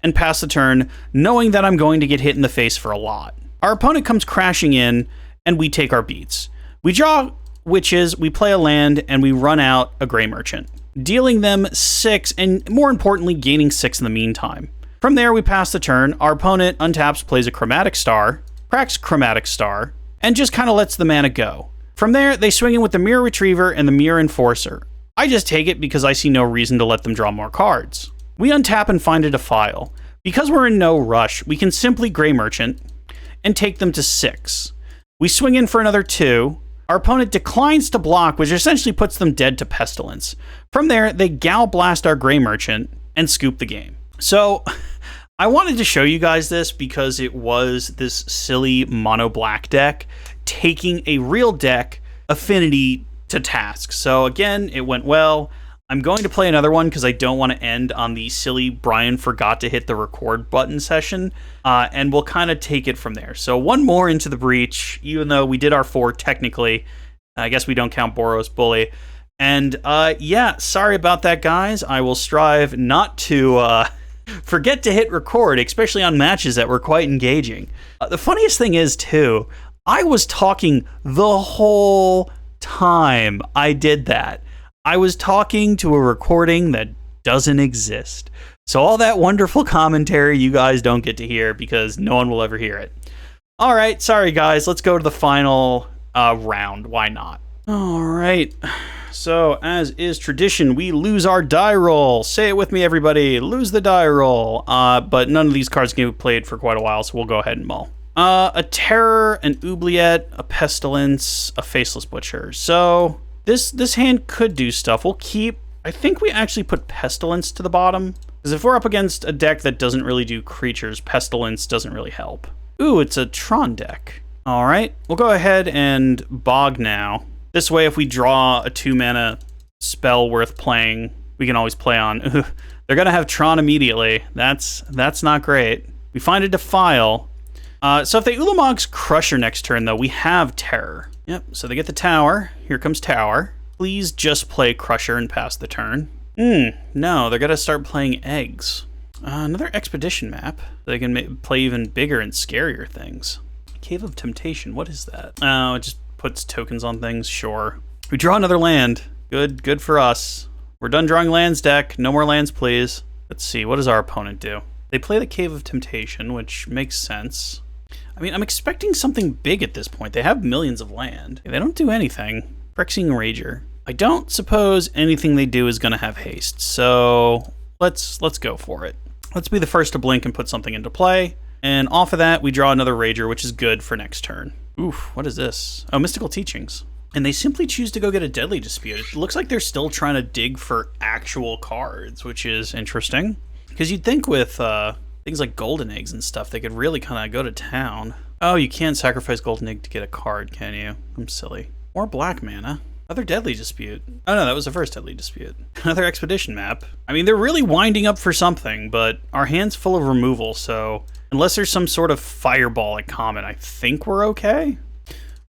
and pass the turn, knowing that I'm going to get hit in the face for a lot. Our opponent comes crashing in, and we take our beats. We draw Witches, we play a land, and we run out a Grey Merchant, dealing them 6, and more importantly, gaining 6 in the meantime. From there, we pass the turn. Our opponent untaps, plays a Chromatic Star, cracks Chromatic Star, and just kind of lets the mana go. From there, they swing in with the Mirror Retriever and the Mirror Enforcer. I just take it because I see no reason to let them draw more cards. We untap and find a Defile. Because we're in no rush, we can simply Grey Merchant and take them to 6. We swing in for another 2. Our opponent declines to block, which essentially puts them dead to Pestilence. From there, they Gal Blast our Grey Merchant and scoop the game. So, I wanted to show you guys this because it was this silly mono black deck taking a real deck Affinity to task. So again, it went well. I'm going to play another one because I don't want to end on the silly Brian forgot to hit the record button session, and we'll kind of take it from there. So one more into the breach, even though we did our 4 technically. I guess we don't count Boros Bully. And yeah, sorry about that, guys. I will strive not to forget to hit record, especially on matches that were quite engaging. The funniest thing is, too, I was talking the whole time I did that. I was talking to a recording that doesn't exist. So all that wonderful commentary you guys don't get to hear because no one will ever hear it. All right, sorry guys, let's go to the final round. Why not? All right. So as is tradition, we lose our die roll. Say it with me, everybody. Lose the die roll. But none of these cards can be played for quite a while, so we'll go ahead and mull. A Terror, an Oubliette, a Pestilence, a Faceless Butcher. So this hand could do stuff. We'll keep, I think we actually put Pestilence to the bottom, because if we're up against a deck that doesn't really do creatures, Pestilence doesn't really help. Ooh, it's a Tron deck. All right, we'll go ahead and Bog now. This way, if we draw a 2-mana spell worth playing, we can always play on. They're gonna have Tron immediately. That's not great. We find a Defile. So if they Ulamog's Crusher next turn, though, we have Terror. Yep, so they get the Tower. Here comes Tower. Please just play Crusher and pass the turn. No, they're going to start playing Eggs. Another Expedition map. They can play even bigger and scarier things. Cave of Temptation, what is that? Oh, it just puts tokens on things, sure. We draw another land. Good for us. We're done drawing lands, deck. No more lands, please. Let's see, what does our opponent do? They play the Cave of Temptation, which makes sense. I mean, I'm expecting something big at this point. They have millions of land. They don't do anything. Phyrexian Rager. I don't suppose anything they do is going to have haste, so let's go for it. Let's be the first to blink and put something into play. And off of that, we draw another Rager, which is good for next turn. Oof, what is this? Oh, Mystical Teachings. And they simply choose to go get a Deadly Dispute. It looks like they're still trying to dig for actual cards, which is interesting. Because you'd think with things like Golden Eggs and stuff, they could really kind of go to town. Oh, you can't sacrifice Golden Egg to get a card, can you? I'm silly. Or black mana. Another Deadly Dispute. Oh no, that was the first Deadly Dispute. Another Expedition map. I mean, they're really winding up for something, but our hand's full of removal, so unless there's some sort of Fireball at common, I think we're okay.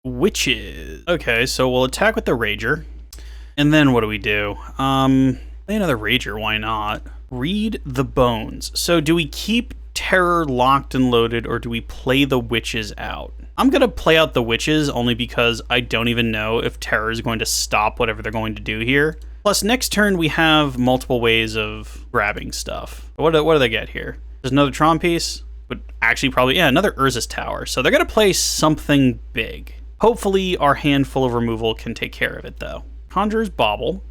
Witches. Okay, so we'll attack with the Rager. And then what do we do? Play another Rager, why not? Read the Bones. So do we keep Terror locked and loaded, or do we play the Witches out? I'm going to play out the Witches only because I don't even know if Terror is going to stop whatever they're going to do here. Plus, next turn we have multiple ways of grabbing stuff. What do they get here? There's another Tron piece, but actually probably, yeah, another Urza's Tower. So they're going to play something big. Hopefully our handful of removal can take care of it, though. Conjurer's Bauble.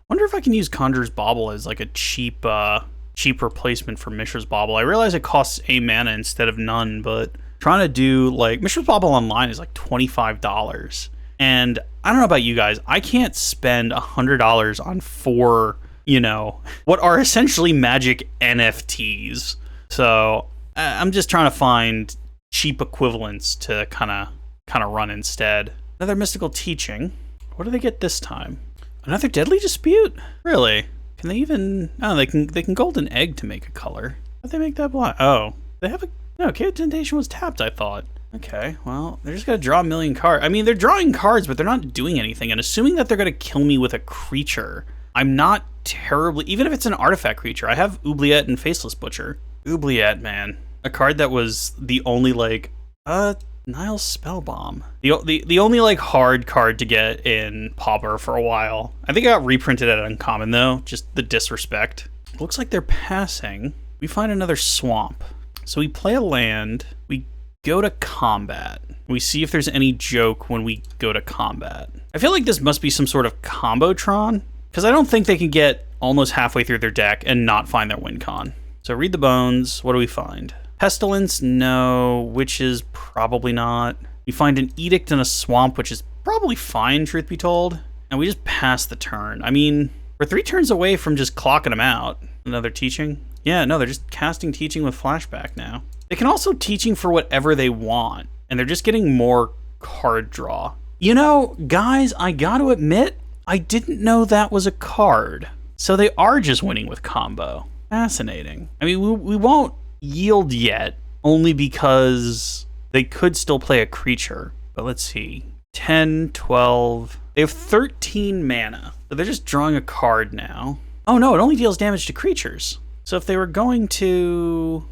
Wonder if I can use Conjurer's Bauble as like a cheap replacement for Mishra's Bauble. I realize it costs a mana instead of none, but trying to do like Mishra's Bauble online is like $25. And I don't know about you guys, I can't spend $100 on 4, you know, what are essentially Magic NFTs. So I'm just trying to find cheap equivalents to kind of run instead. Another Mystical Teaching. What do they get this time? Another Deadly Dispute? Really? Can they even... Oh, they can Golden Egg to make a color. How'd they make that blind? Oh, they have a... No, Chaos Temptation was tapped, I thought. Okay, well, they're just gonna draw a million cards. I mean, they're drawing cards, but they're not doing anything. And assuming that they're gonna kill me with a creature, I'm not terribly... Even if it's an artifact creature, I have Oubliette and Faceless Butcher. Oubliette, man. A card that was the only, like... Nile Spellbomb. The only, like, hard card to get in Pauper for a while. I think it got reprinted at Uncommon, though. Just the disrespect. Looks like they're passing. We find another swamp. So we play a land. We go to combat. We see if there's any joke when we go to combat. I feel like this must be some sort of Combotron, because I don't think they can get almost halfway through their deck and not find their win con. So read the bones. What do we find? Pestilence, no. Witches, probably not. We find an Edict in a swamp, which is probably fine, truth be told. And we just pass the turn. I mean, we're 3 turns away from just clocking them out. Another Teaching? Yeah, no, they're just casting Teaching with flashback now. They can also Teaching for whatever they want, and they're just getting more card draw. You know, guys, I gotta admit, I didn't know that was a card. So they are just winning with combo. Fascinating. I mean, we won't yield yet, only because they could still play a creature. But let's see. 10, 12. They have 13 mana. So they're just drawing a card now. Oh no, it only deals damage to creatures. So if they were going to...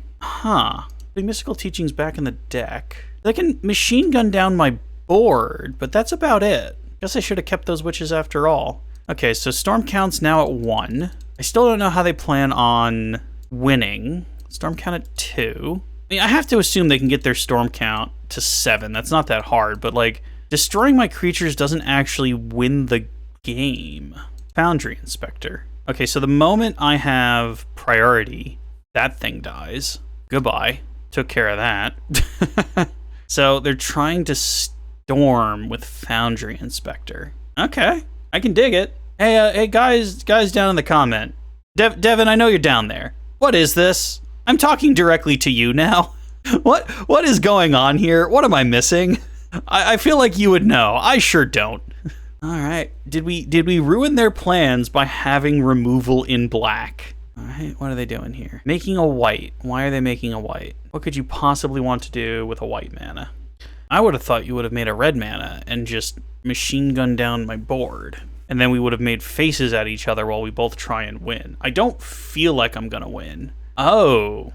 Big Mystical Teaching's back in the deck. They can machine gun down my board, but that's about it. Guess I should have kept those witches after all. Okay, so Storm Count's now at 1. I still don't know how they plan on winning. Storm Count at 2. I mean, I have to assume they can get their Storm Count to 7. That's not that hard, but like, destroying my creatures doesn't actually win the game. Foundry Inspector. Okay, so the moment I have priority, that thing dies. Goodbye. Took care of that. So they're trying to storm with Foundry Inspector. Okay, I can dig it. Hey, guys down in the comment. Devin, I know you're down there. What is this? I'm talking directly to you now. What is going on here? What am I missing? I feel like you would know. I sure don't. All right. Did we ruin their plans by having removal in black? All right. What are they doing here? Making a white. Why are they making a white? What could you possibly want to do with a white mana? I would have thought you would have made a red mana and just machine gun down my board. And then we would have made faces at each other while we both try and win. I don't feel like I'm going to win. Oh.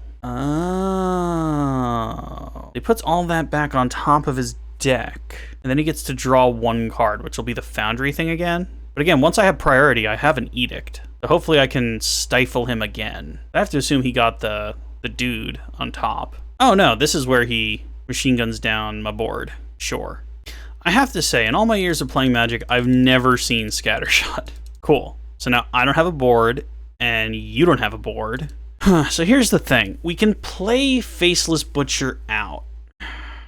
He puts all that back on top of his deck. And then he gets to draw 1 card, which will be the Foundry thing again. But again, once I have priority, I have an Edict. So hopefully I can stifle him again. I have to assume he got the dude on top. Oh no, this is where he machine guns down my board. Sure. I have to say, in all my years of playing Magic, I've never seen Scattershot. Cool. So now I don't have a board, and you don't have a board. So here's the thing. We can play Faceless Butcher out,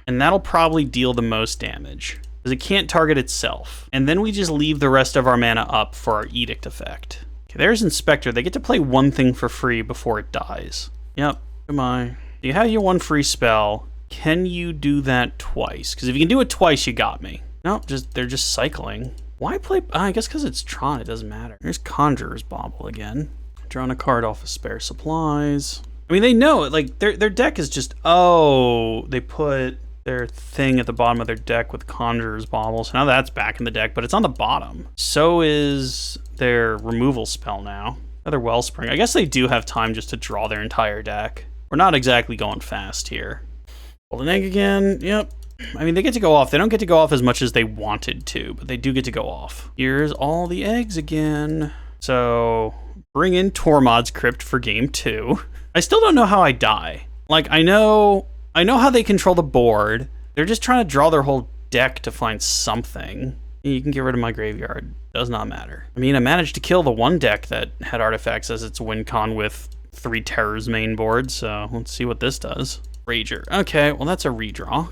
and that'll probably deal the most damage, because it can't target itself. And then we just leave the rest of our mana up for our Edict effect. Okay, there's Inspector. They get to play 1 thing for free before it dies. Yep, goodbye. You have your 1 free spell. Can you do that twice? Because if you can do it twice, you got me. No, they're just cycling. Why play? I guess because it's Tron, it doesn't matter. There's Conjurer's Bauble again. Drawing a card off of Spare Supplies. I mean, they know it. Like, their deck is just... Oh, they put their thing at the bottom of their deck with Conjurer's Bauble. So now that's back in the deck, but it's on the bottom. So is their removal spell now. Another Wellspring. I guess they do have time just to draw their entire deck. We're not exactly going fast here. Golden Egg again. Yep. I mean, they get to go off. They don't get to go off as much as they wanted to, but they do get to go off. Here's all the eggs again. So bring in Tormod's Crypt for game 2. I still don't know how I die. Like, I know how they control the board. They're just trying to draw their whole deck to find something. You can get rid of my graveyard. Does not matter. I mean, I managed to kill the one deck that had artifacts as its win con with 3 Terrors main board, so let's see what this does. Rager. Okay, well that's a redraw.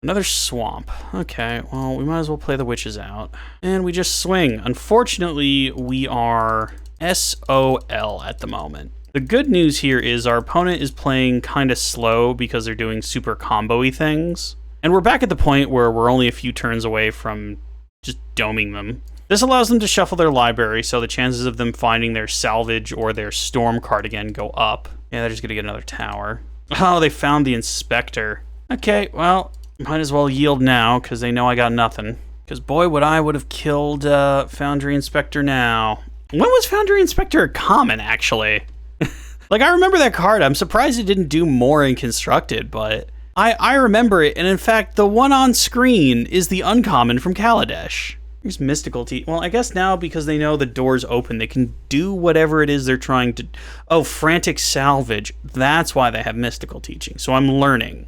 Another swamp. Okay, well we might as well play the witches out. And we just swing. Unfortunately, we are SOL at the moment. The good news here is our opponent is playing kind of slow because they're doing super combo-y things. And we're back at the point where we're only a few turns away from just doming them. This allows them to shuffle their library, so the chances of them finding their salvage or their storm card again go up. Yeah, they're just gonna get another tower. Oh, they found the inspector. Okay, well, might as well yield now, because they know I got nothing. Because boy, would have killed Foundry Inspector now. When was Foundry Inspector a common, actually? Like, I remember that card. I'm surprised it didn't do more in Constructed, but I remember it, and in fact, the one on screen is the uncommon from Kaladesh. Here's Mystical Teach. Well, I guess now, because they know the door's open, they can do whatever it is they're trying to... Oh, Frantic Salvage. That's why they have Mystical Teaching. So I'm learning.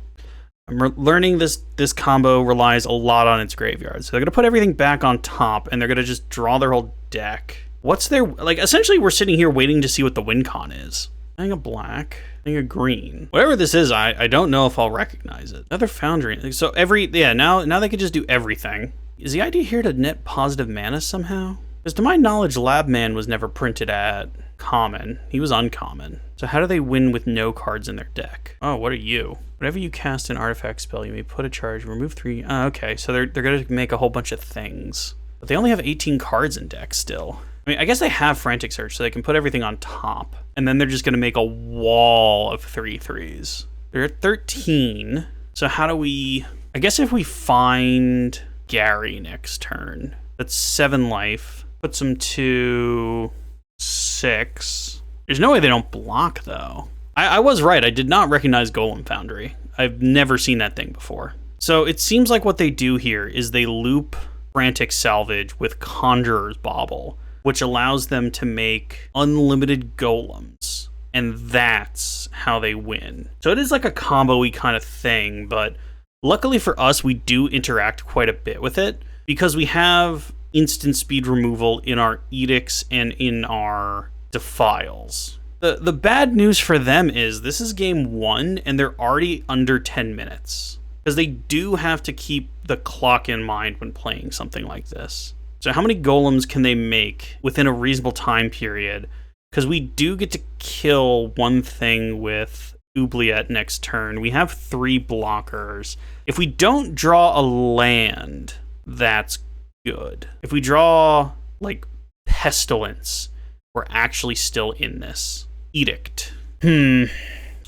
Learning this combo relies a lot on its graveyard. So they're going to put everything back on top, and they're going to just draw their whole deck. What's their... Like, essentially, we're sitting here waiting to see what the win con is. I think a black. I think a green. Whatever this is, I don't know if I'll recognize it. Another Foundry. So now they can just do everything. Is the idea here to net positive mana somehow? Because to my knowledge, Labman was never printed at common. He was uncommon. So how do they win with no cards in their deck? Oh, what are you? Whenever you cast an artifact spell, you may put a charge, remove 3. Oh, okay, so they're going to make a whole bunch of things. But they only have 18 cards in deck still. I mean, I guess they have Frantic Search, so they can put everything on top. And then they're just going to make a wall of 3/3s. They're at 13. So how do we... I guess if we find Gary next turn, that's 7 life. Puts them to 6. There's no way they don't block, though. I was right. I did not recognize Golem Foundry. I've never seen that thing before. So it seems like what they do here is they loop Frantic Salvage with Conjurer's Bauble, which allows them to make unlimited golems. And that's how they win. So it is like a combo-y kind of thing, but luckily for us, we do interact quite a bit with it because we have instant speed removal in our edicts and in our defiles. The bad news for them is this is game 1 and they're already under 10 minutes because they do have to keep the clock in mind when playing something like this. So how many golems can they make within a reasonable time period? Because we do get to kill one thing with Oubliette next turn. We have 3 blockers. If we don't draw a land, that's good. If we draw, like, Pestilence, we're actually still in this. Edict.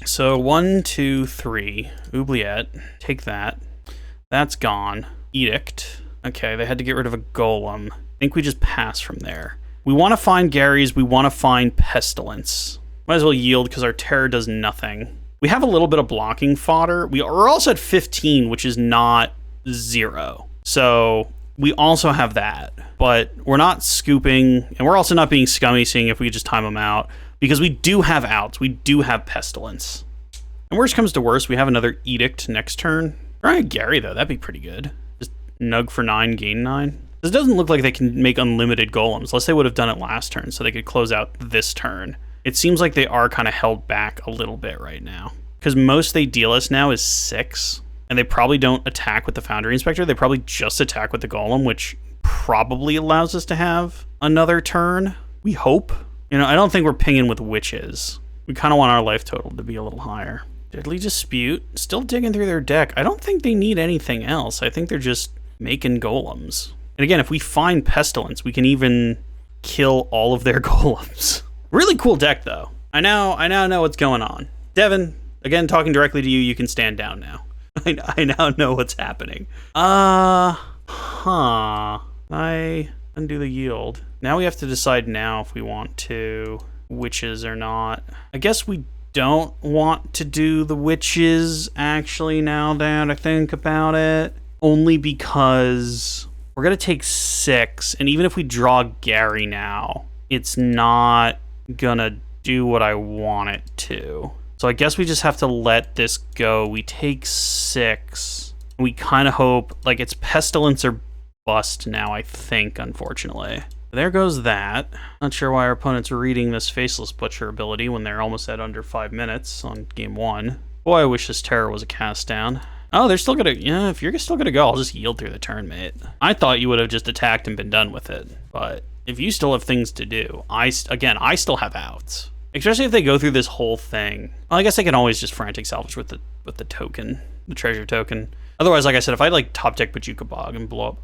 So 1, 2, 3. Oubliette. Take that. That's gone. Edict. Okay, they had to get rid of a golem. I think we just pass from there. We want to find Gary's. We want to find Pestilence. Might as well yield because our terror does nothing. We have a little bit of blocking fodder. We're also at 15, which is not 0. So we also have that. But we're not scooping, and we're also not being scummy, seeing if we just time them out. Because we do have outs. We do have Pestilence. And worst comes to worst, we have another Edict next turn. Trying Gary, though. That'd be pretty good. Just nug for 9, gain 9. This doesn't look like they can make unlimited golems, unless they would have done it last turn, so they could close out this turn. It seems like they are kind of held back a little bit right now. Because most they deal us now is 6, and they probably don't attack with the Foundry Inspector. They probably just attack with the Golem, which probably allows us to have another turn. We hope. You know, I don't think we're pinging with Witches. We kind of want our life total to be a little higher. Deadly Dispute, still digging through their deck. I don't think they need anything else. I think they're just making golems. And again, if we find Pestilence, we can even kill all of their golems. Really cool deck, though. I now know what's going on. Devin, again, talking directly to you, you can stand down now. I now know what's happening. I undo the yield. Now we have to decide now if we want to Witches or not. I guess we don't want to do the Witches, actually, now that I think about it. Only because we're going to take 6, and even if we draw Gary now, it's not going to do what I want it to. So I guess we just have to let this go. We take 6. We kind of hope, like, it's Pestilence or bust now, I think, unfortunately. There goes that. Not sure why our opponents are reading this Faceless Butcher ability when they're almost at under 5 minutes on game 1. Boy, I wish this Terror was a cast down. Oh, they're still gonna, yeah, if you're still gonna go, I'll just yield through the turn, mate. I thought you would have just attacked and been done with it, but if you still have things to do, I still have outs. Especially if they go through this whole thing. Well, I guess I can always just frantic salvage with the token, the treasure token. Otherwise, like I said, if I like top deck Bojuka Bog and blow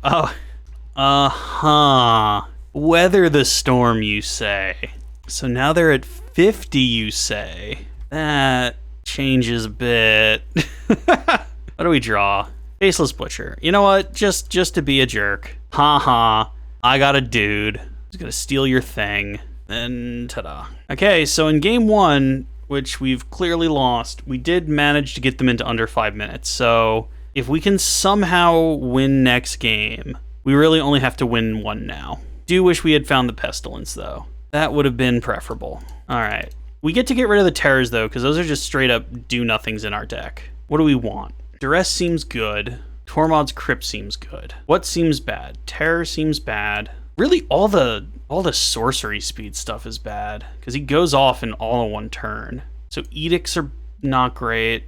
up, weather the storm, you say. So now they're at 50, you say. That changes a bit. What do we draw? Faceless Butcher. You know what? Just to be a jerk. Ha. I got a dude who's gonna steal your thing. Then ta-da. Okay, so in game 1, which we've clearly lost, we did manage to get them into under 5 minutes. So if we can somehow win next game, we really only have to win 1 now. Do wish we had found the Pestilence, though. That would have been preferable. All right. We get to get rid of the Terrors, though, because those are just straight up do-nothings in our deck. What do we want? Duress seems good. Tormod's Crypt seems good. What seems bad? Terror seems bad. Really, all the sorcery speed stuff is bad, because he goes off in all in one turn. So Edicts are not great.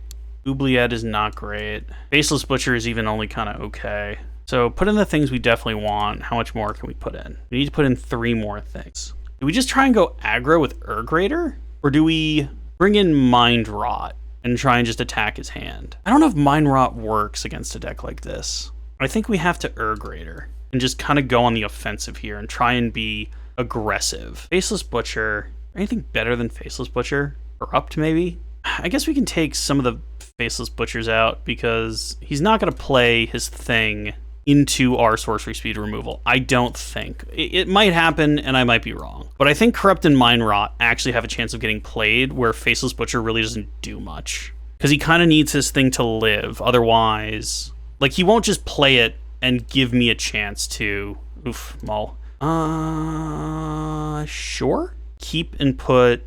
Oubliette is not great. Faceless Butcher is even only kind of okay. So put in the things we definitely want. How much more can we put in? We need to put in 3 more things. Do we just try and go aggro with Erg Raider? Or do we bring in Mind Rot and try and just attack his hand? I don't know if Mind Rot works against a deck like this. I think we have to Erg Raider and just kind of go on the offensive here and try and be aggressive. Faceless Butcher. Anything better than Faceless Butcher? Corrupt, maybe? I guess we can take some of the Faceless Butchers out because he's not going to play his thing into our sorcery speed removal. I don't think. It might happen, and I might be wrong. But I think Corrupt and Mind Rot actually have a chance of getting played where Faceless Butcher really doesn't do much. Because he kind of needs his thing to live. Otherwise, like, he won't just play it and give me a chance to... Oof, Maul. Sure? Keep and put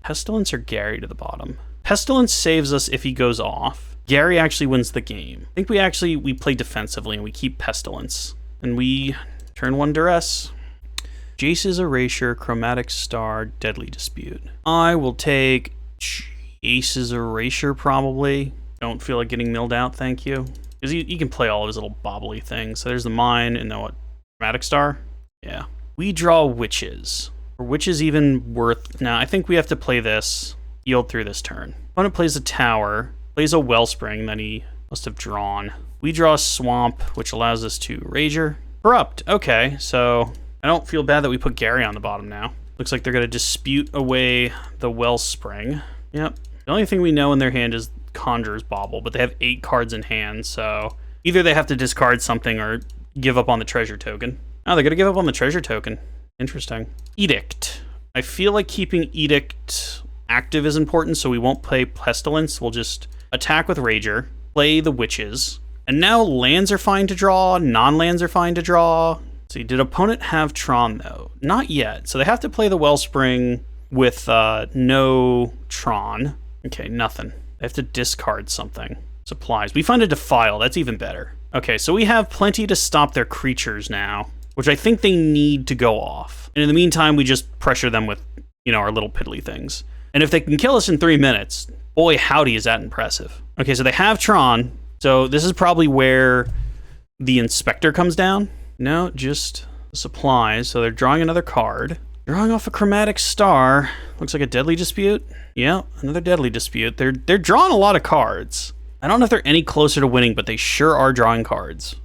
Pestilence or Gary to the bottom. Pestilence saves us if he goes off. Gary actually wins the game. I think we play defensively and we keep Pestilence. And we turn 1 Duress. Jace's Erasure, Chromatic Star, Deadly Dispute. I will take Jace's Erasure probably. Don't feel like getting milled out, thank you. Because he can play all of his little bobbly things. So there's the mine and then what? Chromatic Star? Yeah. We draw Witches. Are Witches even worth... Now, I think we have to play this. Yield through this turn. Opponent plays a Tower. Plays a Wellspring that he must have drawn. We draw a Swamp, which allows us to Rager. Corrupt. Okay, so I don't feel bad that we put Gary on the bottom now. Looks like they're going to dispute away the Wellspring. Yep. The only thing we know in their hand is Conjurer's Bauble, but they have 8 cards in hand, so either they have to discard something or give up on the treasure token. Oh, they're going to give up on the treasure token. Interesting. Edict. I feel like keeping Edict active is important, so we won't play Pestilence. We'll just attack with Rager, play the Witches, and now lands are fine to draw, non-lands are fine to draw. See, did opponent have Tron, though? Not yet. So they have to play the Wellspring with no Tron. Okay, nothing. They have to discard something. Supplies. We find a Defile. That's even better. Okay, so we have plenty to stop their creatures now, which I think they need to go off. And in the meantime, we just pressure them with, our little piddly things. And if they can kill us in 3 minutes... Boy, howdy, is that impressive. Okay, so they have Tron. So this is probably where the Inspector comes down. No, just the supplies. So they're drawing another card. Drawing off a Chromatic Star. Looks like a Deadly Dispute. Yeah, another Deadly Dispute. They're drawing a lot of cards. I don't know if they're any closer to winning, but they sure are drawing cards.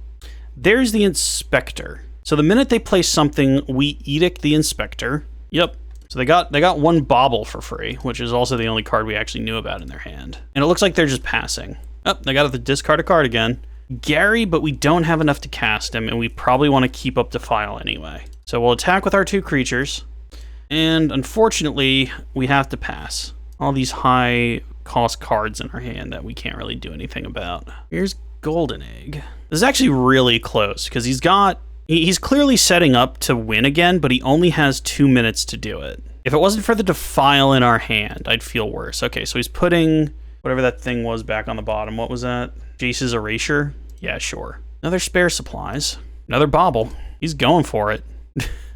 There's the Inspector. So the minute they play something, we Edict the Inspector. Yep. So they got 1 Bauble for free, which is also the only card we actually knew about in their hand. And it looks like they're just passing. Oh, they got to discard a card again. Gary, but we don't have enough to cast him, and we probably want to keep up Defile anyway. So we'll attack with our 2 creatures, and unfortunately, we have to pass. All these high-cost cards in our hand that we can't really do anything about. Here's Golden Egg. This is actually really close, because he's clearly setting up to win again, but he only has 2 minutes to do it. If it wasn't for the Defile in our hand, I'd feel worse. Okay, so he's putting whatever that thing was back on the bottom. What was that? Jace's Erasure? Yeah, sure. Another spare supplies. Another bauble. He's going for it.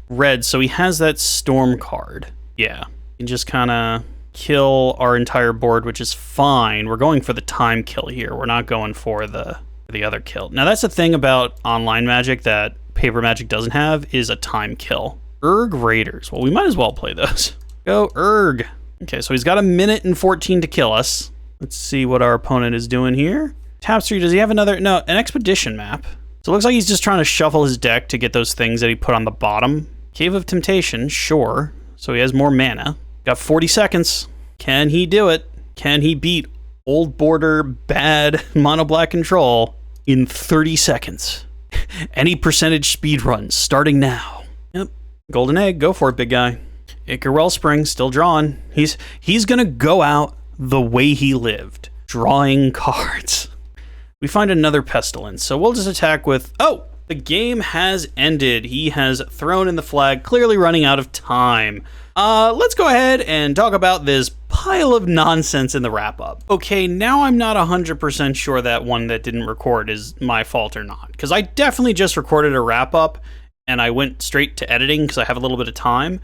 Red, so he has that storm card. Yeah. You can just kind of kill our entire board, which is fine. We're going for the time kill here. We're not going for the other kill. Now, that's the thing about online Magic that paper Magic doesn't have, is a time kill. Erg Raiders. Well, we might as well play those. Go Erg. Okay, so he's got 1 minute and 14 to kill us. Let's see what our opponent is doing here. Tapestry, does he have another? No, an expedition map. So it looks like he's just trying to shuffle his deck to get those things that he put on the bottom. Cave of Temptation, sure. So he has more mana. Got 40 seconds. Can he do it? Can he beat old border bad mono black control in 30 seconds? Any percentage speed runs starting now. Yep. Golden egg, go for it, big guy. Ichor Wellspring, still drawn. He's gonna go out the way he lived, drawing cards. We find another Pestilence, so we'll just attack with... Oh! The game has ended. He has thrown in the flag, clearly running out of time. Let's go ahead and talk about this pile of nonsense in the wrap-up. Okay, now I'm not 100% sure that one that didn't record is my fault or not, because I definitely just recorded a wrap-up, and I went straight to editing because I have a little bit of time,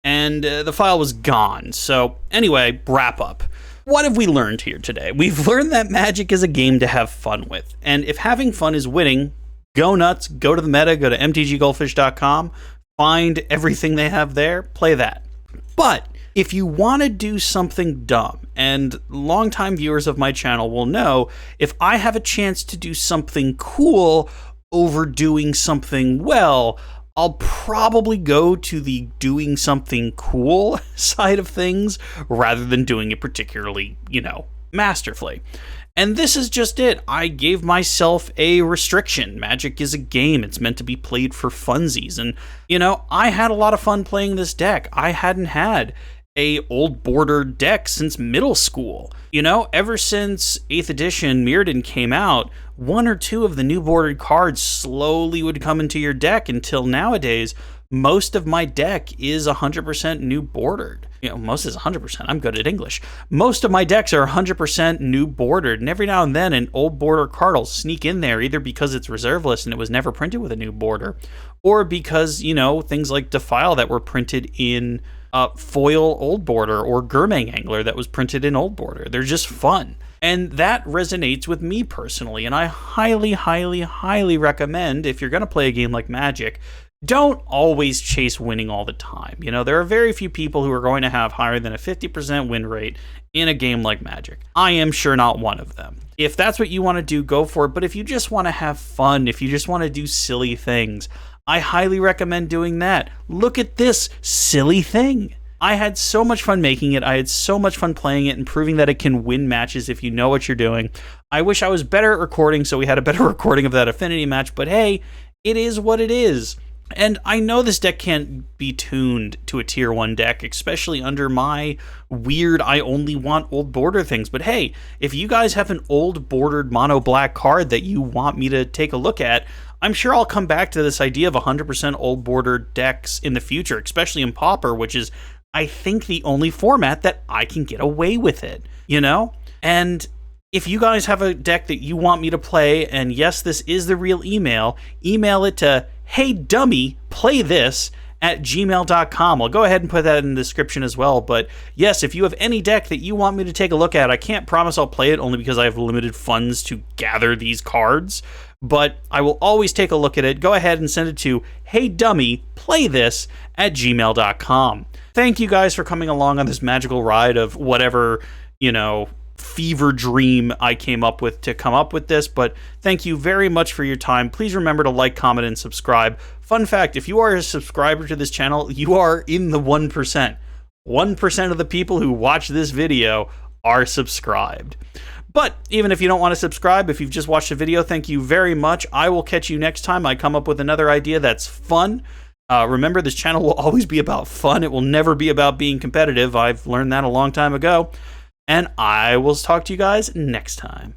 and the file was gone. So anyway, wrap-up. What have we learned here today? We've learned that Magic is a game to have fun with, and if having fun is winning, go nuts, go to the meta, go to mtggoldfish.com, find everything they have there, play that. But if you want to do something dumb, and longtime viewers of my channel will know, if I have a chance to do something cool over doing something well, I'll probably go to the doing something cool side of things rather than doing it particularly, masterfully. And this is just it. I gave myself a restriction. Magic is a game. It's meant to be played for funsies. And, I had a lot of fun playing this deck. I hadn't had a old border deck since middle school. Ever since 8th edition Mirrodin came out, 1 or 2 of the new bordered cards slowly would come into your deck until nowadays, most of my deck is 100% new bordered. Most is 100%. I'm good at English. Most of my decks are 100% new bordered, and every now and then an old border card will sneak in there, either because it's reserve list and it was never printed with a new border, or because, things like Defile that were printed in foil old border, or Gurmag Angler that was printed in old border. They're just fun. And that resonates with me personally, and I highly, highly, highly recommend, if you're going to play a game like Magic, don't always chase winning all the time. There are very few people who are going to have higher than a 50% win rate in a game like Magic. I am sure not one of them. If that's what you want to do, go for it. But if you just want to have fun, if you just want to do silly things, I highly recommend doing that. Look at this silly thing. I had so much fun making it. I had so much fun playing it and proving that it can win matches if you know what you're doing. I wish I was better at recording, so we had a better recording of that Affinity match. But hey, it is what it is. And I know this deck can't be tuned to a tier 1 deck, especially under my weird I only want old border things. But hey, if you guys have an old bordered mono black card that you want me to take a look at, I'm sure I'll come back to this idea of 100% old border decks in the future, especially in Pauper, which is, I think, the only format that I can get away with it, And if you guys have a deck that you want me to play, and yes, this is the real email it to HeyDummyPlayThis at gmail.com. I'll go ahead and put that in the description as well. But yes, if you have any deck that you want me to take a look at, I can't promise I'll play it only because I have limited funds to gather these cards, but I will always take a look at it. Go ahead and send it to HeyDummyPlayThis at gmail.com. Thank you guys for coming along on this magical ride of whatever, fever dream I came up with to come up with this, but thank you very much for your time. Please remember to like, comment, and subscribe. Fun fact, if you are a subscriber to this channel, you are in the 1%. 1% of the people who watch this video are subscribed. But even if you don't want to subscribe, if you've just watched the video, thank you very much. I will catch you next time I come up with another idea that's fun. Remember, this channel will always be about fun. It will never be about being competitive. I've learned that a long time ago. And I will talk to you guys next time.